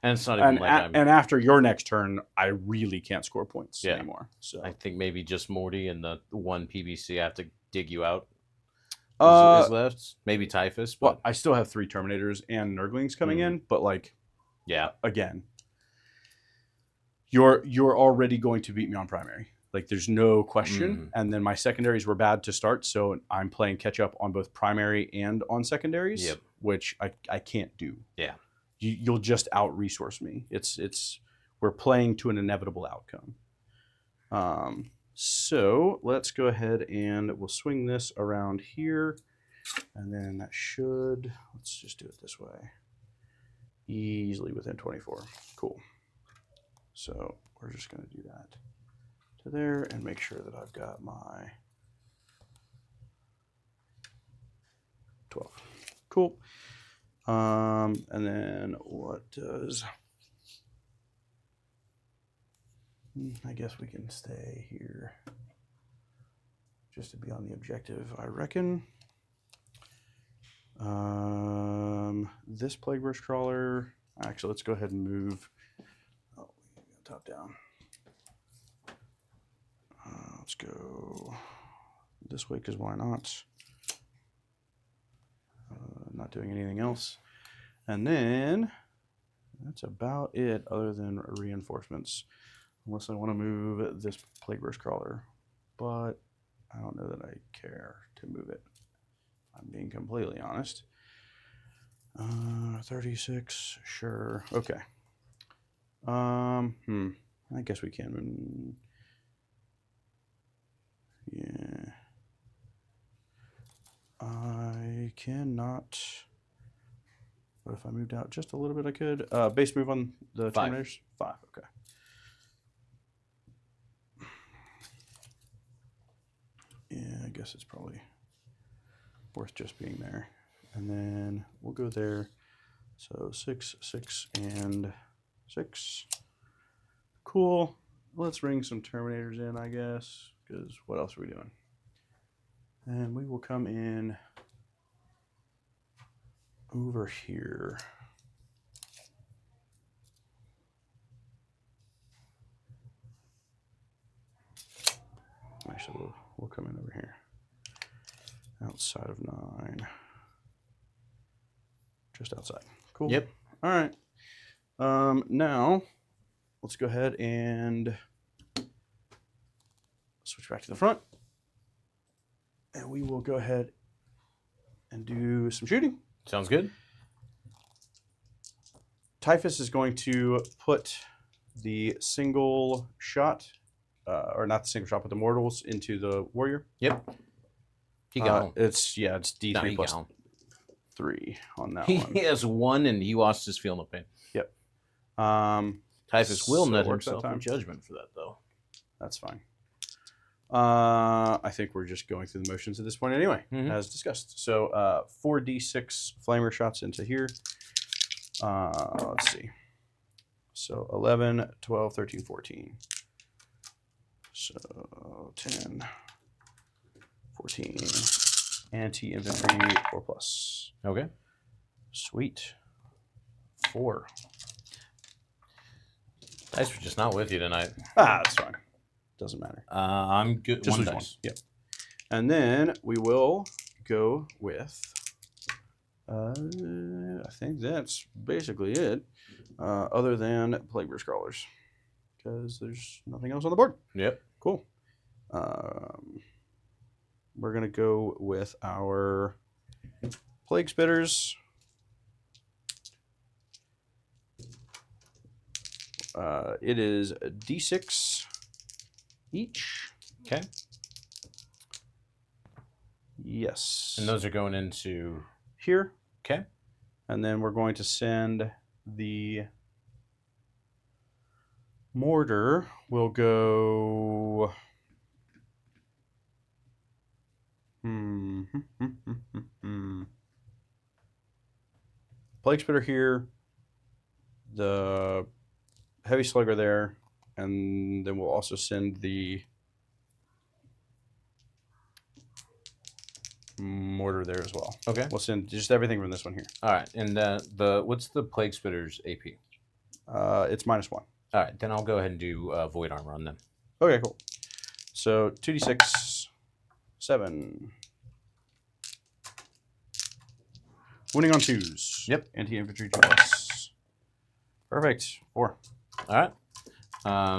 And it's not even and after your next turn, I really can't score points anymore. So I think maybe just Morty and the one PBC I have to dig you out. Is left. Maybe Typhus. But well, I still have 3 Terminators and Nurglings coming in, but like, again, you're already going to beat me on primary. Like, there's no question. And then my secondaries were bad to start, so I'm playing catch up on both primary and on secondaries, which I can't do. Yeah, you'll just out resource me. It's we're playing to an inevitable outcome. So let's go ahead and we'll swing this around here, and then that should, let's just do it this way. Easily within 24. Cool. So we're just going to do that to there and make sure that I've got my 12. Cool. And then what does... I guess we can stay here just to be on the objective, I reckon. This Plague Burst Crawler, actually, let's go ahead and move. Oh, top down. Let's go this way, because why not? Not doing anything else. And then that's about it, other than reinforcements. Unless I want to move this Plague Burst Crawler. But I don't know that I care to move it. I'm being completely honest. 36, sure. Okay. I guess we can. Yeah. I cannot. But if I moved out just a little bit, I could. Base move on the 5. Terminators? 5, okay. Yeah, I guess it's probably worth just being there. And then we'll go there. So 6, 6, and 6. Cool. Let's ring some Terminators in, I guess, because what else are we doing? And we will come in over here. Actually, we'll come in over here. Outside of 9. Just outside. Cool. Yep. All right. Now, let's go ahead and switch back to the front. And we will go ahead and do some shooting. Sounds good. Typhus is going to put the single shot, or not the single shot, but the mortals into the warrior. Yep. He got it's D3 plus 3 on that one. He has 1 and he lost his feel no pain. Yep. Typhus will net works himself that in time. judgment for that, though. That's fine. I think we're just going through the motions at this point anyway, as discussed. So 4d6 flamer shots into here. Let's see. So 11, 12, 13, 14. So 10, 14. Anti-infantry 4+. Okay. Sweet. 4. Dice were just not with you tonight. That's fine. Doesn't matter. I'm good. Just One lose dice. Yep. And then we will go with. I think that's basically it. Other than Plague Bear Scrawlers, because there's nothing else on the board. Yep. Cool. We're gonna go with our Plague Spitters. It is a D6 each. Okay. Yes. And those are going into here. Okay. And then we're going to send the mortar. We'll go. Plague Spitter here. The Heavy Slugger there. And then we'll also send the mortar there as well. Okay. We'll send just everything from this one here. All right. And what's the Plague Spitter's AP? It's -1. All right. Then I'll go ahead and do Void Armor on them. Okay, cool. So 2d6, 7. Winning on 2s. Yep. Anti-infantry 2+. Perfect. 4. All right.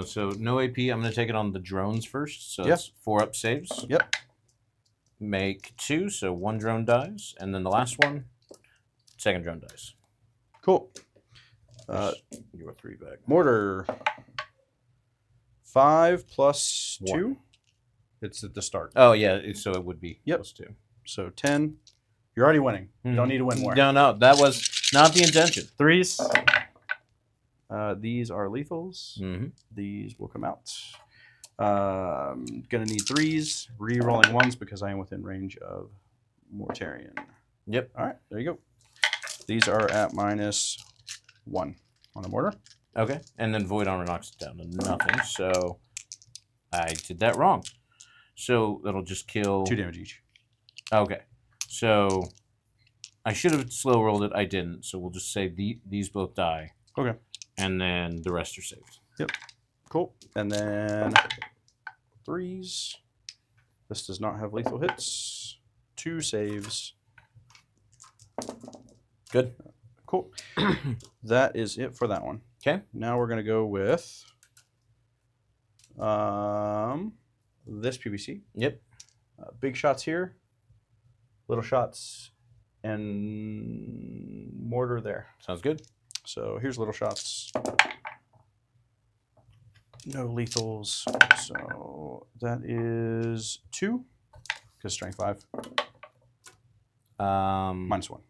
So no AP. I'm going to take it on the drones first. So Yep. it's 4 up saves. Yep. Make 2, so 1 drone dies, and then the last one, 2nd drone dies. Cool. Your 3 back. Mortar. 5 plus 1. 2. It's at the start. Oh yeah, so it would be Yep. +2. So 10. You're already winning. You don't need to win more. No, that was not the intention. 3s. These are lethals. Mm-hmm. These will come out. Gonna need 3s. Re-rolling 1s because I am within range of Mortarion. Yep. All right, there you go. These are at -1 on the mortar. Okay, and then Void Armor knocks it down to nothing, so I did that wrong. So that'll just kill... 2 damage each. Okay, so I should have slow rolled it. I didn't, so we'll just say these both die. Okay. And then the rest are saved. Yep. Cool. And then 3s. This does not have lethal hits. 2 saves. Good. Cool. That is it for that one. Okay. Now we're going to go with this PVC. Yep. Big shots here. Little shots and mortar there. Sounds good. So here's little shots. No lethals. So that is 2. Because strength 5. -1.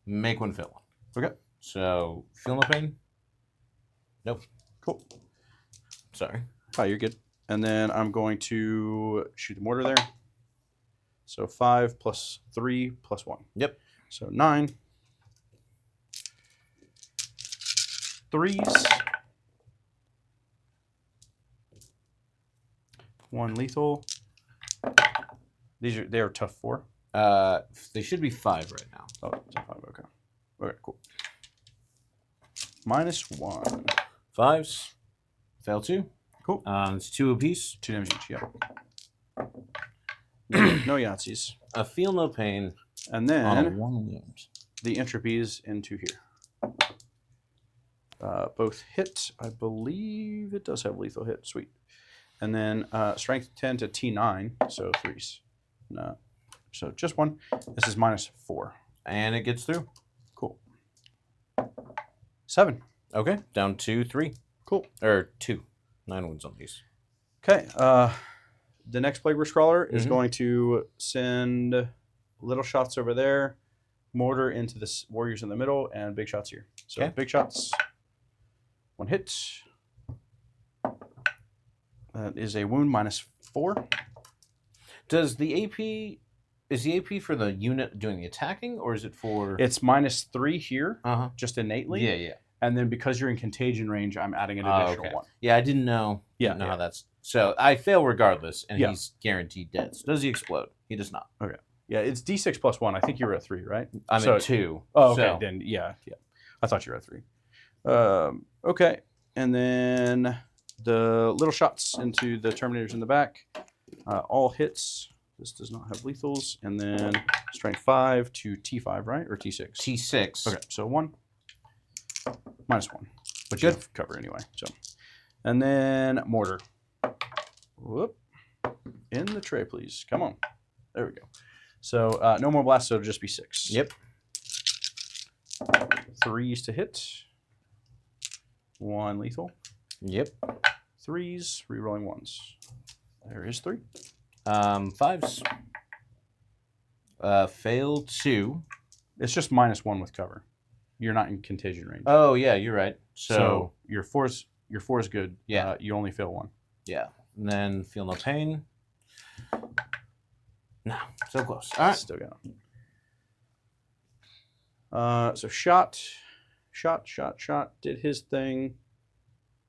Make 1 fail. Okay. So feel no pain? Nope. Cool. Sorry. Oh, you're good. And then I'm going to shoot the mortar there. So 5 plus 3 plus 1. Yep. So 9. 3s. 1 lethal. They are tough 4. They should be 5 right now. Oh, it's a 5. Okay. Okay, cool. -1. 5s. Fail 2. Cool. It's 2 apiece. 2 damage each. Yeah. No Yahtzees. A feel no pain And on a then 1 wound. the entropies into here. Both hit. I believe it does have lethal hit. Sweet. And then strength 10 to T9, so 3s. No. So just 1. This is -4. And it gets through. Cool. 7. Okay. Down to 3. Cool. Or 2. 9 wounds on these. Okay. The next Plague Bear Scrawler is going to send little shots over there, mortar into the warriors in the middle, and big shots here. So Okay. big shots. 1 hit. That is a wound 4. Does the AP is the AP for the unit doing the attacking, or is it for? It's -3 here, Uh-huh. just innately. Yeah, yeah. And then because you're in contagion range, I'm adding an Oh, additional okay. 1. Yeah, I didn't know. Yeah, Didn't know yeah. how that's. So I fail regardless, and Yeah. he's guaranteed dead. So does he explode? He does not. Okay. Yeah, it's D6 plus 1. I think you were at 3, right? I'm So- at 2. Oh, okay. So, Then yeah. I thought you were at 3. Okay, and then the little shots into the Terminators in the back, all hits. This does not have lethals, and then strength 5 to T5, right, or T6? T6. Okay, so 1 -1, but you Good. have cover anyway. So, and then mortar. Whoop, in the tray, please. Come on. There we go. So no more blasts, so it'll just be 6. Yep. 3s to hit. 1 lethal. Yep. 3s, rerolling 1s. There is 3. 5s. Fail 2. It's just -1 with cover. You're not in contagion range. Oh yeah, you're right. So your 4 is good. Yeah. You only fail 1. Yeah. And then feel no pain. No, so close. All right. Still got him. So shot, did his thing.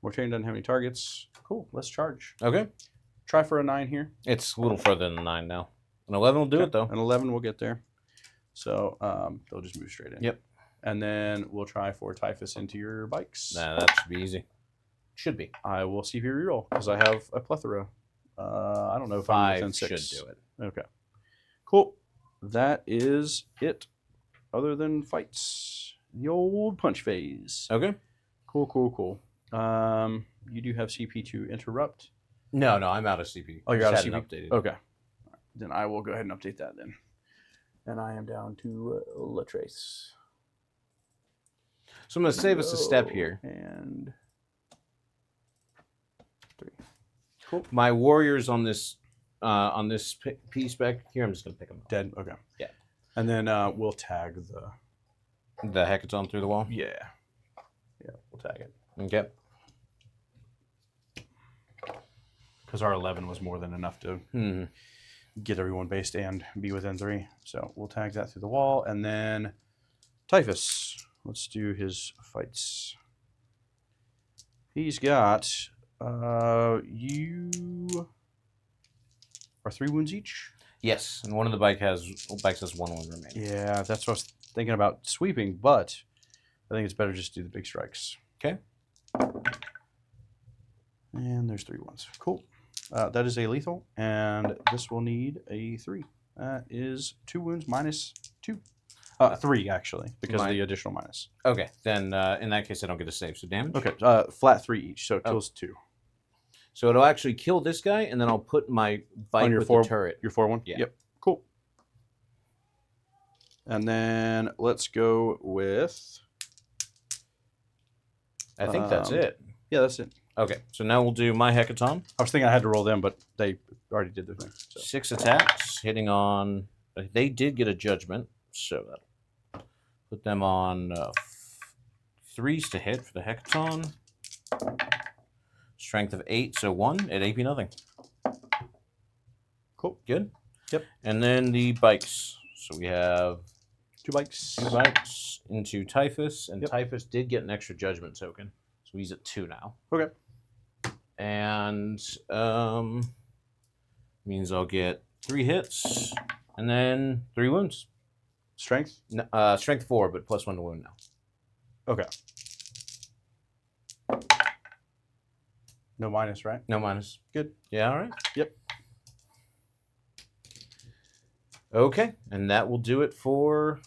Mortarion doesn't have any targets. Cool, let's charge. Okay. Try for a 9 here. It's a little further than 9 now. An 11 will do it though. An 11 will get there. So they'll just move straight in. Yep. And then we'll try for Typhus into your bikes. Nah, that should be easy. Should be. I will CP reroll because I have a plethora. I don't know if I'm 5 within 6. should do it. Okay. Cool. That is it. Other than fights. The old punch phase. Okay. Cool. You do have CP to interrupt. No, I'm out of CP. Oh, you're out of Just CP? hadn't updated. Okay. Then I will go ahead and update that then. And I am down to Latrace. So I'm going to save us a step here. And 3. Cool. My warriors on this piece back here, I'm just going to pick them up. Dead. Okay. Yeah. And then we'll tag The hecaton through the wall? Yeah, we'll tag it. Okay. Because our 11 was more than enough to get everyone based and be within 3. So we'll tag that through the wall. And then Typhus. Let's do his fights. He's got, you are 3 wounds each? Yes, and one of the bikes has 1 wound remaining. Yeah, that's what I was thinking about sweeping, but I think it's better just to do the big strikes. Okay. And there's 3 ones. Cool. That is a lethal, and this will need a 3. That is 2 wounds -2. 3, actually, because of the additional minus. Okay, then in that case, I don't get a save. So damage? Okay, flat 3 each, so it kills 2. So it'll actually kill this guy, and then I'll put my bike On your with 4, the turret. Your 4-1? Yeah. Yep, cool. And then let's go with... I think that's it. Yeah, that's it. Okay, so now we'll do my hecaton. I was thinking I had to roll them, but they already did their thing. So. 6 attacks, hitting on... They did get a judgment, so that'll put them on 3s to hit for the hecaton. Strength of 8, so 1 at AP nothing. Cool. Good? Yep. And then the bikes. So we have 2 bikes. 2 bikes into Typhus, and Yep. Typhus did get an extra judgment token, so he's at 2 now. Okay. And means I'll get 3 hits, and then 3 wounds. Strength? Strength 4, but +1 to wound now. Okay. No minus, right? No minus. Good. Yeah, all right. Yep. Okay, and that will do it for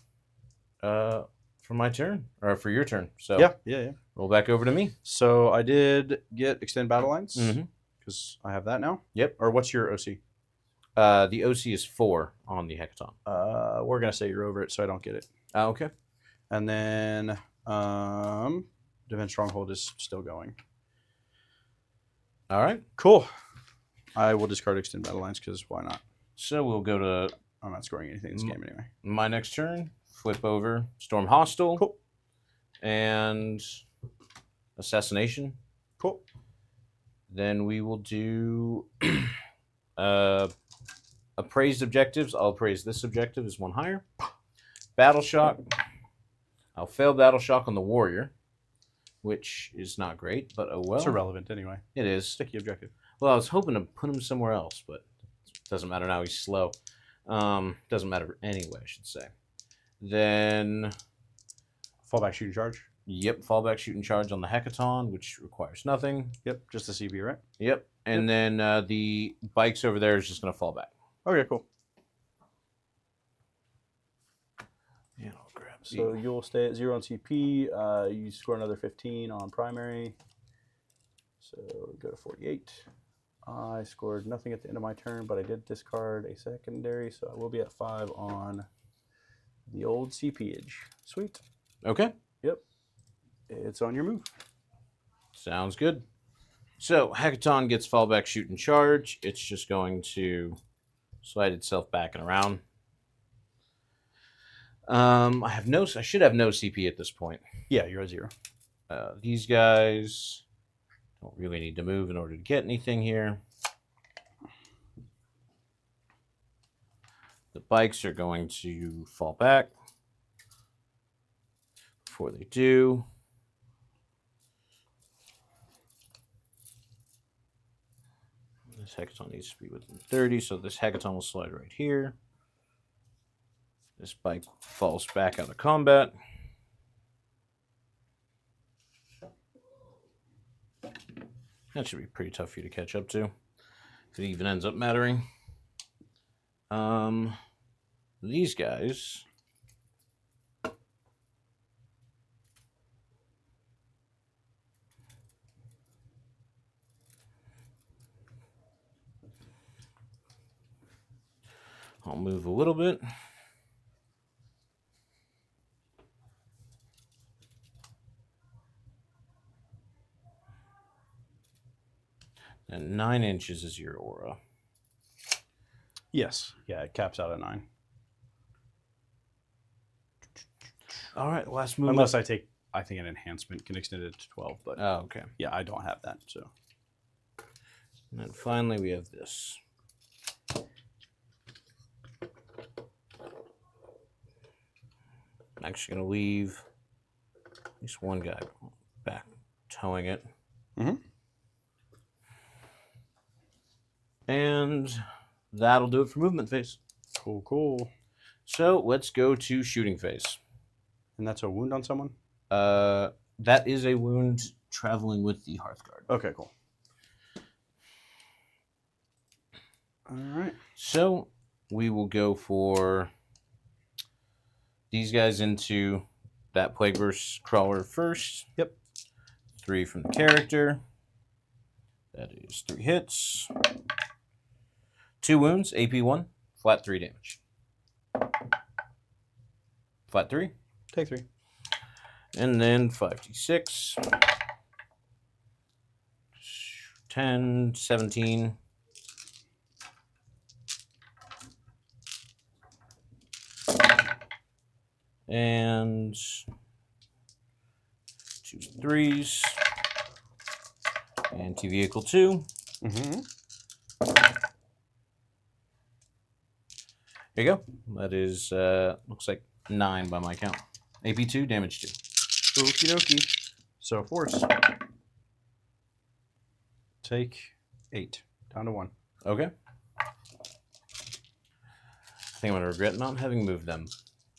my turn, or for your turn. So Yeah. roll back over to me. So I did get extend battle lines Mhm. because I have that now. Yep. Or what's your OC? The OC is 4 on the hecaton. We're gonna say you're over it, so I don't get it. Okay. And then Defense Stronghold is still going. All right. Cool. I will discard extend battle lines because why not? So we'll go to I'm not scoring anything in this game anyway. my next turn. Flip over Storm Hostile. Cool. And Assassination. Cool. Then we will do Appraised objectives. I'll appraise this objective as one higher. Battle shock. I'll fail battle shock on the warrior, which is not great, but oh well. It's irrelevant anyway. It is. Sticky objective. Well, I was hoping to put him somewhere else, but it doesn't matter now. He's slow. Doesn't matter anyway, I should say. Then Fallback, shooting charge. Yep, fallback, shoot, and charge on the Hecaton, which requires nothing. Yep, just a CB, right? Yep, and then the bikes over there is just going to fall back. Okay, cool. Yeah, I'll grab So you'll stay at 0 on CP. You score another 15 on primary. So go to 48. I scored nothing at the end of my turn, but I did discard a secondary, so I will be at 5 on the old CP-age. Sweet. Okay. Yep. It's on your move. Sounds good. So Hecaton gets fallback, shoot, and charge. It's just going to slide itself back and around. I should have no CP at this point. Yeah, you're at 0. These guys don't really need to move in order to get anything here. The bikes are going to fall back. Before they do, this Hecaton needs to be within 30, so this Hecaton will slide right here. This bike falls back out of combat. That should be pretty tough for you to catch up to, if it even ends up mattering. These guys I'll move a little bit. And 9 inches is your aura. Yes. Yeah, it caps out at 9. All right, last move. Unless I think an enhancement can extend it to 12, but Oh, okay. yeah, I don't have that, so. And then finally we have this. I'm actually going to leave at least one guy back towing it. Mm-hmm. And that'll do it for movement phase. Cool, cool. So let's go to shooting phase. And that's a wound on someone? That is a wound traveling with the Hearthguard. Okay, cool. All right. So we will go for these guys into that Plague Burst Crawler first. Yep. 3 from the character. That is 3 hits. 2 wounds, AP 1, flat 3 damage. Flat 3. Take 3. And then 5d6. 10, 17. And 2 3s. And Anti-vehicle 2. Mm-hmm. There you go. That is, looks like 9 by my count. AP 2, damage 2. Okie dokie. So force. Take 8. Down to 1. Okay. I think I'm going to regret not having moved them.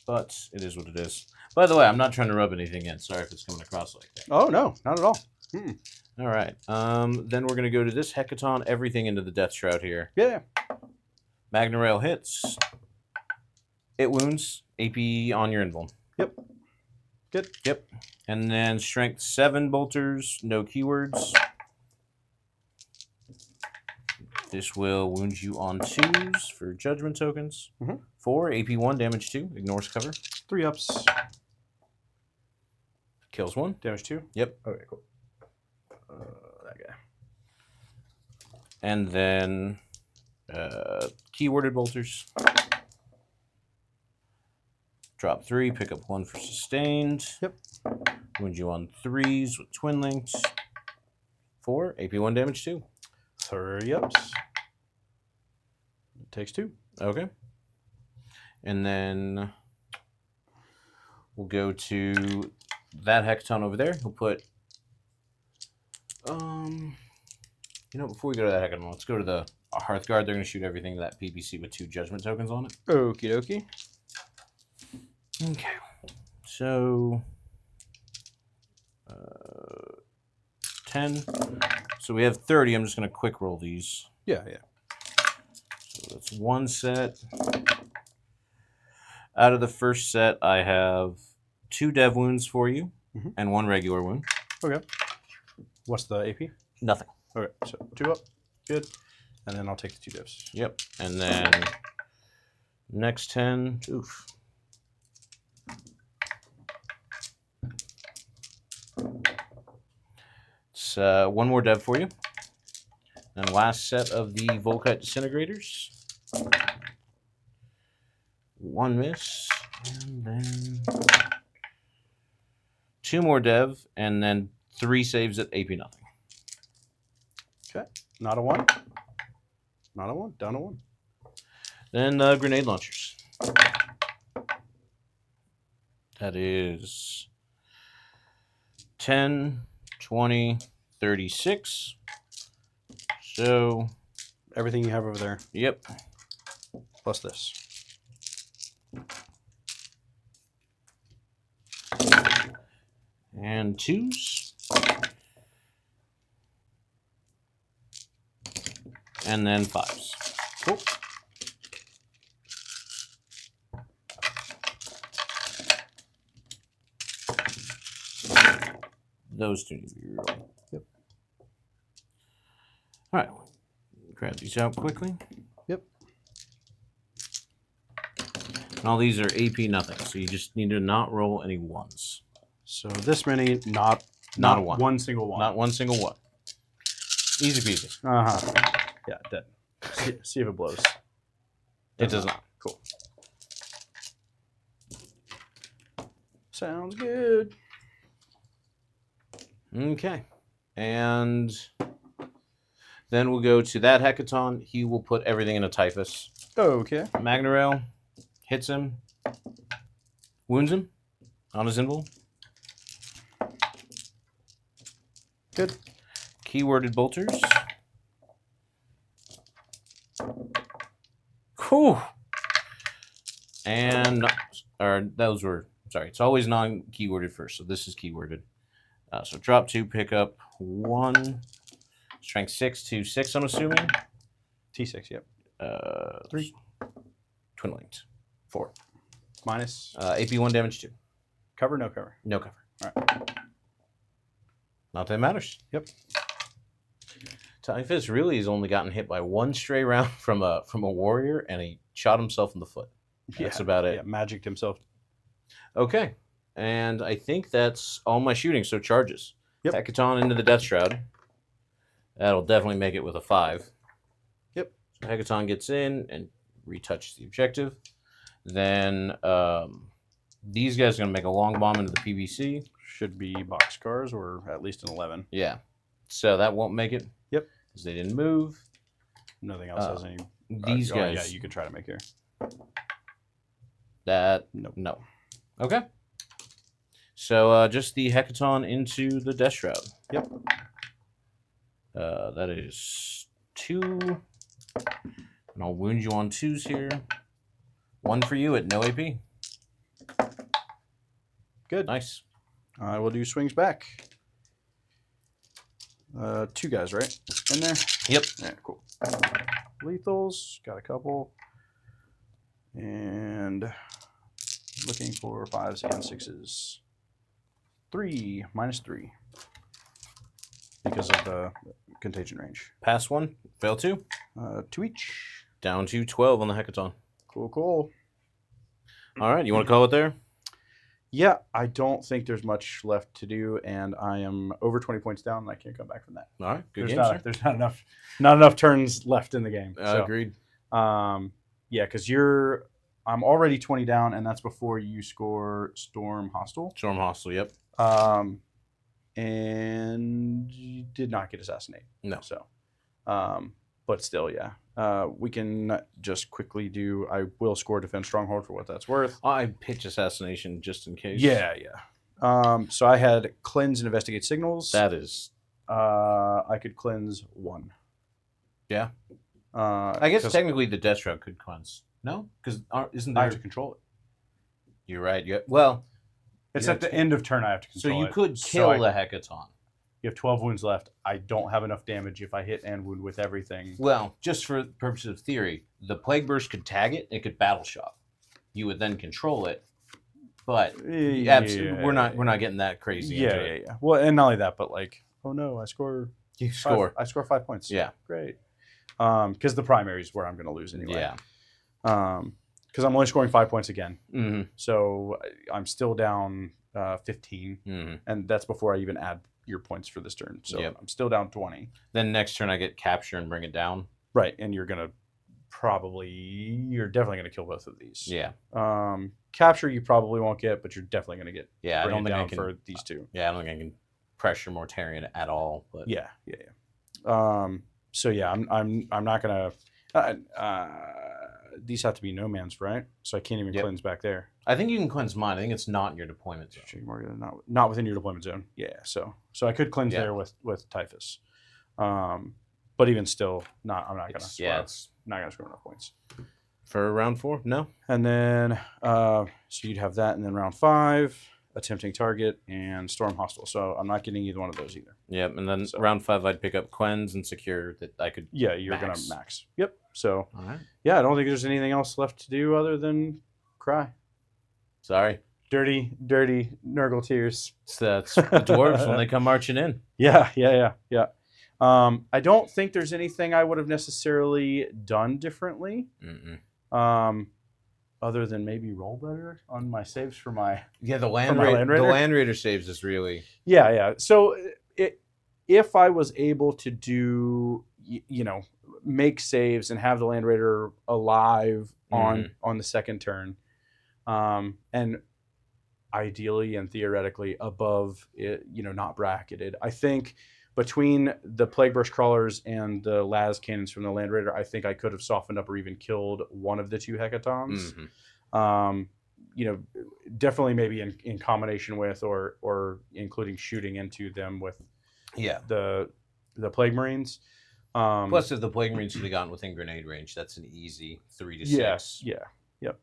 But it is what it is. By the way, I'm not trying to rub anything in. Sorry if it's coming across like that. Oh, no. Not at all. Mm-mm. All right. Then we're going to go to this Hecaton. Everything into the Death Shroud here. Yeah. Magna Rail hits. It wounds. AP on your invuln. Yep. Good. Yep. And then Strength 7 bolters. No keywords. This will wound you on 2s for judgment tokens. Mm-hmm. 4, AP 1, damage 2. Ignores cover. 3 ups. Kills 1. Damage 2. Yep. Okay, cool. That guy. And then keyworded bolters. Drop 3, pick up 1 for sustained. Yep. Wound you on 3s with twin links. 4, AP 1, damage 2. 30 ups. takes 2. Okay. And then we'll go to that Hecaton over there. We'll put, before we go to that Hecaton, let's go to the Hearthguard. They're going to shoot everything to that PBC with 2 judgment tokens on it. Okie dokie. Okay. So, 10. So we have 30. I'm just going to quick roll these. Yeah. So that's 1 set. Out of the first set, I have 2 dev wounds for you and 1 regular wound. Okay. What's the AP? Nothing. Okay, so 2 up. Good. And then I'll take the 2 divs. Yep. And then next 10. Oof. It's 1 more dev for you. And last set of the Volkite Disintegrators. 1 miss. And then 2 more dev. And then 3 saves at AP nothing. Okay. Not a 1. Not a 1. Down to 1. Then grenade launchers. That is 10, 20, 36. So, everything you have over there. Yep. Plus this. And 2s. And then 5s. Cool. Those 2 need to be rerolled. Yep. All right. Grab these out quickly. Yep. And all these are AP nothing, so you just need to not roll any 1s. So this many, not a 1. One single 1. Not 1 single 1. Easy peasy. Yeah, dead. See if it blows. It does not. Cool. Sounds good. Okay. And then we'll go to that Hecaton. He will put everything in a Typhus. Okay. Magnarail hits him, wounds him on his invul. Good. Keyworded bolters. Cool. And those were, sorry, it's always non-keyworded first, so this is keyworded. So drop 2, pick up 1. Strength 6 to 6, I'm assuming. T6, yep. 3. Twin linked. 4. Minus. AP 1 damage 2. Cover, no cover. No cover. All right. Not that it matters. Yep. Typhus really has only gotten hit by 1 stray round from a warrior, and he shot himself in the foot. That's about it. Yeah, magicked himself. Okay. And I think that's all my shooting, so charges. Yep. Hecaton into the Death Shroud. That'll definitely make it with a 5. Yep. So Hecaton gets in and retouches the objective. Then these guys are going to make a long bomb into the PVC. Should be boxcars or at least an 11. Yeah. So that won't make it. Yep. Because they didn't move. Nothing else has any. These guys. Yeah, you could try to make here. That. Nope. No. Okay. So just the Hecaton into the Death Shroud. Yep. That is 2. And I'll wound you on 2s here. 1 for you at no AP. Good. Nice. I will do swings back. 2 guys, right? In there? Yep. Yeah, cool. Lethals, got a couple. And looking for 5s and 6s. 3, minus 3. Because of the contagion range. Pass 1, fail 2. 2 each. Down to 12 on the Hecaton. Cool. All right, you want to call it there? Yeah, I don't think there's much left to do, and I am over 20 points down, and I can't come back from that. All right, good There's game, not, sir. there's not enough turns left in the game. So, Agreed. Yeah, because I'm already 20 down, and that's before you score Storm Hostile. Storm Hostile, yep. And you did not get Assassinate. No. So, but still, yeah. We can just quickly do. I will score defense stronghold for what that's worth. I pitch assassination just in case. Yeah. So I had cleanse and investigate signals. That is. I could cleanse 1. Yeah. I guess 'cause technically the Death Shroud could cleanse. No, because isn't I there? have to control it. You're right. Yeah. Well, It's you at the end of turn. I have to so control it. you could So kill the Hecaton. You have 12 wounds left. I don't have enough damage if I hit and wound with everything. Well, just for purposes of theory, the Plague Burst could tag it. It could battle shock. You would then control it, but we're not getting that crazy. Yeah. Well, and not only that, but like, oh no, I score. You score. I score 5 points. Yeah. Great. Because the primary is where I'm going to lose anyway. Yeah. Because I'm only scoring 5 points again. Mm-hmm. So I'm still down 15, Mm-hmm. and that's before I even add your points for this turn. So Yep. I'm still down 20. Then next turn I get capture and bring it down. Right, and you're definitely gonna kill both of these. Yeah. Capture you probably won't get, but you're definitely gonna get. Yeah. I bring don't it think I down can. for these two. Yeah, I don't think I can pressure Mortarion at all. But Yeah. So yeah, I'm not gonna. These have to be no man's, right? So I can't even Yep. cleanse back there. I think you can cleanse mine. I think it's not in your deployment zone. Not within your deployment zone. Yeah. So I could cleanse Yeah. there with typhus. But even still, I'm not gonna. It's not gonna score enough points. for round 4. No. And then, so you'd have that, and then round 5, attempting target and storm hostile. So I'm not getting either one of those either. Yep. And then So- round 5, I'd pick up Quenz and secure that I could. Yeah, you're Max. gonna max. Yep. So All right. yeah, I don't think there's anything else left to do other than cry. Sorry. Dirty Nurgle tears. It's the dwarves when they come marching in. Yeah. I don't think there's anything I would have necessarily done differently. Mm-mm. Other than maybe roll better on my saves for my. Yeah, the my Land Raider? the Land Raider saves is really. Yeah. So if I was able to do, make saves and have the Land Raider alive on the second turn, and ideally and theoretically above it, not bracketed. I think between the Plague Burst Crawlers and the Las Cannons from the Land Raider, I think I could have softened up or even killed one of the 2 Hecatons. Mm-hmm. Definitely maybe in combination with or including shooting into them with Yeah. the Plague Marines. Plus, if the Plague Marines should have gotten within grenade range, that's an easy 3 to 6. Yep.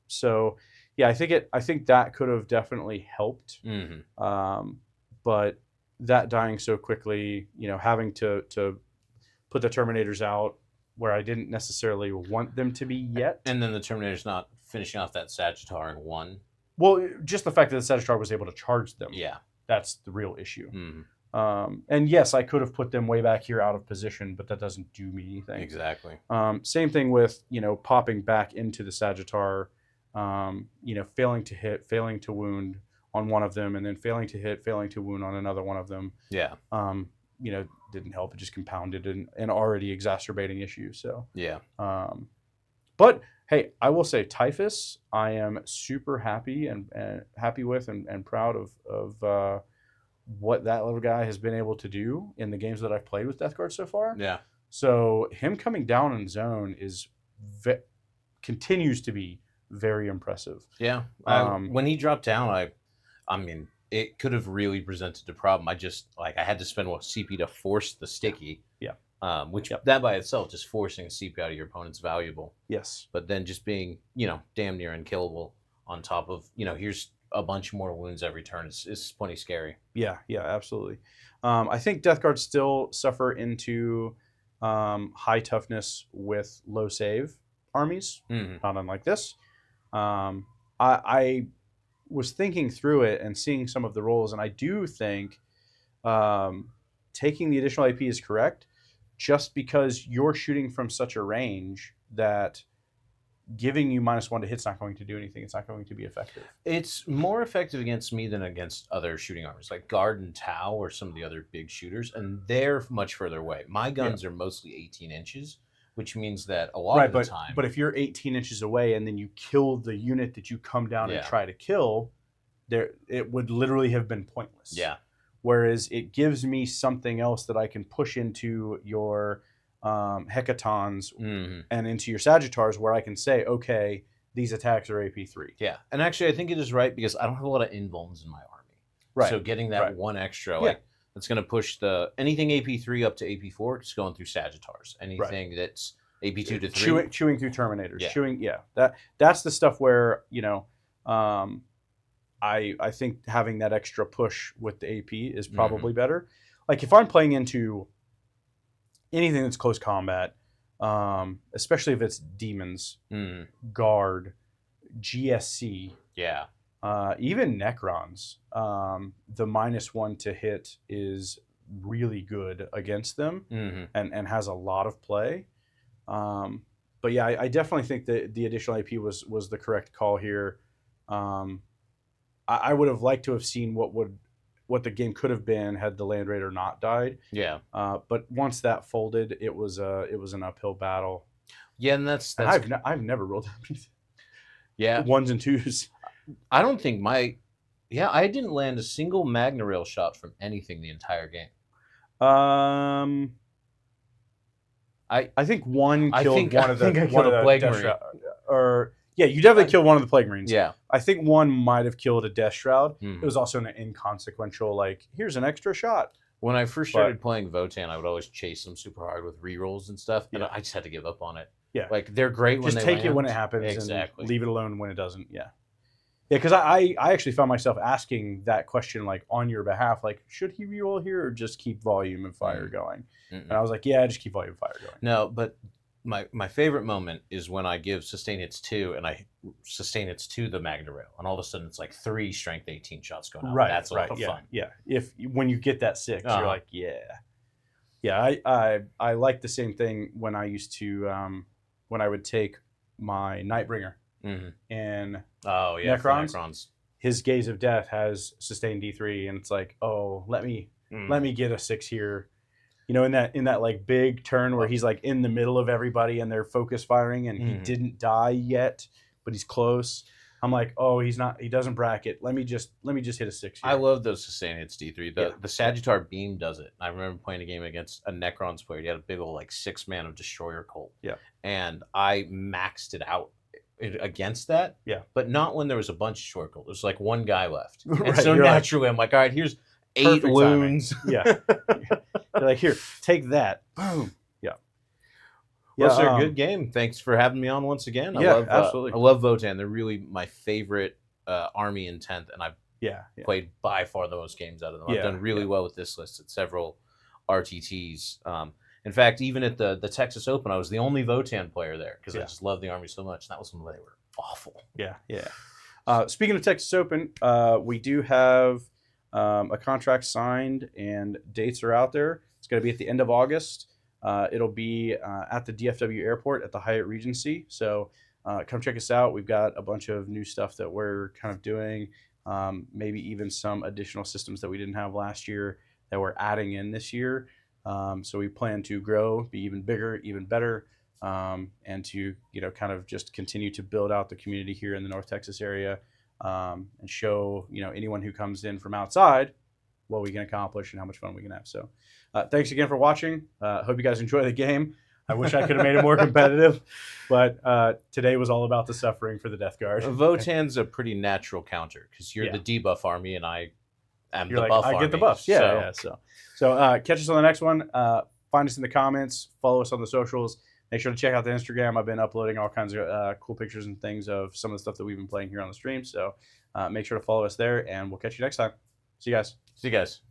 So yeah, I think that could have definitely helped. Mm-hmm. But that dying so quickly, having to put the Terminators out where I didn't necessarily want them to be yet. And then the Terminator's not finishing off that Sagittar in 1. Well, just the fact that the Sagittar was able to charge them. Yeah. That's the real issue. Mm-hmm. And yes, I could have put them way back here out of position, but that doesn't do me anything. Exactly. Same thing with, popping back into the Sagittar, failing to hit, failing to wound on one of them, and then failing to hit, failing to wound on another one of them. Yeah. Didn't help. It just compounded an already exacerbating issue. So, Yeah. But hey, I will say typhus, I am super happy and happy with and proud of what that little guy has been able to do in the games that I've played with Death Guard so far. Yeah. So him coming down in zone continues to be very impressive. Yeah. When he dropped down, I mean, it could have really presented a problem. I had to spend CP to force the sticky. Yeah. Which that by itself, just forcing a CP out of your opponent's valuable. Yes. But then just being, damn near unkillable on top of, here's a bunch more wounds every turn is plenty scary. Yeah, absolutely. I think Death Guards still suffer into high toughness with low save armies, not unlike this. I was thinking through it and seeing some of the roles, and I do think taking the additional AP is correct, just because you're shooting from such a range that giving you -1 to hit's not going to do anything. It's not going to be effective. It's more effective against me than against other shooting armors, like Guard and Tau or some of the other big shooters, and they're much further away. My guns are mostly 18 inches, which means that a lot of the time... But if you're 18 inches away and then you kill the unit that you come down and try to kill, it would literally have been pointless. Yeah. Whereas it gives me something else that I can push into your Hecatons Mm-hmm. and into your Sagittars, where I can say, okay, these attacks are AP3. Yeah, and actually, I think it is right because I don't have a lot of invulns in my army. Right. So getting that Right. one extra, Yeah. like that's going to push the anything AP3 up to AP4, just going through Sagittars. Anything that's AP2 to 3, chewing through Terminators. Yeah. That's the stuff where I think having that extra push with the AP is probably better. Like if I'm playing into anything that's close combat, especially if it's demons, guard, GSC, yeah, even Necrons, the -1 to hit is really good against them and has a lot of play. But yeah, I definitely think that the additional AP was the correct call here. I would have liked to have seen what the game could have been had the Land Raider not died. Yeah. But once that folded, it was an uphill battle. Yeah, and that's I've never rolled yeah 1s and 2s. I don't think I didn't land a single Magna Rail shot from anything the entire game. I think one killed one of the Plague Death Marine. Shroud, or yeah, you definitely killed one of the Plague Marines. Yeah, I think one might have killed a Death Shroud. Mhm. It was also an inconsequential, like, here's an extra shot. when I first started playing Votann, I would always chase them super hard with rerolls and stuff, and I just had to give up on it. Yeah, like they're great when just they take land. it when it happens, Exactly. and leave it alone when it doesn't. Yeah, because I actually found myself asking that question, like, on your behalf, like, should he reroll here or just keep volume and fire going? And I was like, yeah, just keep volume and fire going. No, but my favorite moment is when I give sustain hits 2 and I sustain hits 2 the Magna Rail, and all of a sudden it's like 3 strength 18 shots going out. Right, That's a lot of fun. Yeah, when you get that 6, you're like, yeah. I like the same thing when I used to when I would take my Nightbringer and Necrons. His Gaze of Death has sustained D3, and it's like, oh, let me get a 6 here. You know, in that like big turn where he's like in the middle of everybody and they're focus firing and he didn't die yet, but he's close. I'm like, oh, he doesn't bracket. Let me just hit a 6 here. I love those sustain hits D3. The Sagittar Beam does it. I remember playing a game against a Necrons player. He had a big old like 6 mana Destroyer Cult. Yeah. And I maxed it out against that. Yeah. But not when there was a bunch of Destroyer Cult. There was like one guy left. And Right, so you're naturally I'm like, all right, here's 8 Perfect wounds. Yeah. You're like, here, take that. Boom. Yeah. Well, sir, good game. Thanks for having me on once again. Absolutely. I love Votann. They're really my favorite army in 10th, and I've played by far the most games out of them. I've done really well with this list at several RTTs. In fact, even at the Texas Open, I was the only Votann player there because I just love the army so much. That was when they were awful. Yeah. Speaking of Texas Open, we do have a contract signed and dates are out there. It's going to be at the end of August. It'll be at the DFW airport at the Hyatt Regency. So come check us out. We've got a bunch of new stuff that we're kind of doing. Maybe even some additional systems that we didn't have last year that we're adding in this year. So we plan to grow, be even bigger, even better, and to kind of just continue to build out the community here in the North Texas area. And show anyone who comes in from outside what we can accomplish and how much fun we can have. So thanks again for watching. Hope you guys enjoy the game. I wish I could have made it more competitive, but today was all about the suffering for the Death Guard. Votann's a pretty natural counter because you're the debuff army and I am the buff army. I get the buffs. So catch us on the next one. Find us in the comments. Follow us on the socials. Make sure to check out the Instagram. I've been uploading all kinds of cool pictures and things of some of the stuff that we've been playing here on the stream. So make sure to follow us there, and we'll catch you next time. See you guys.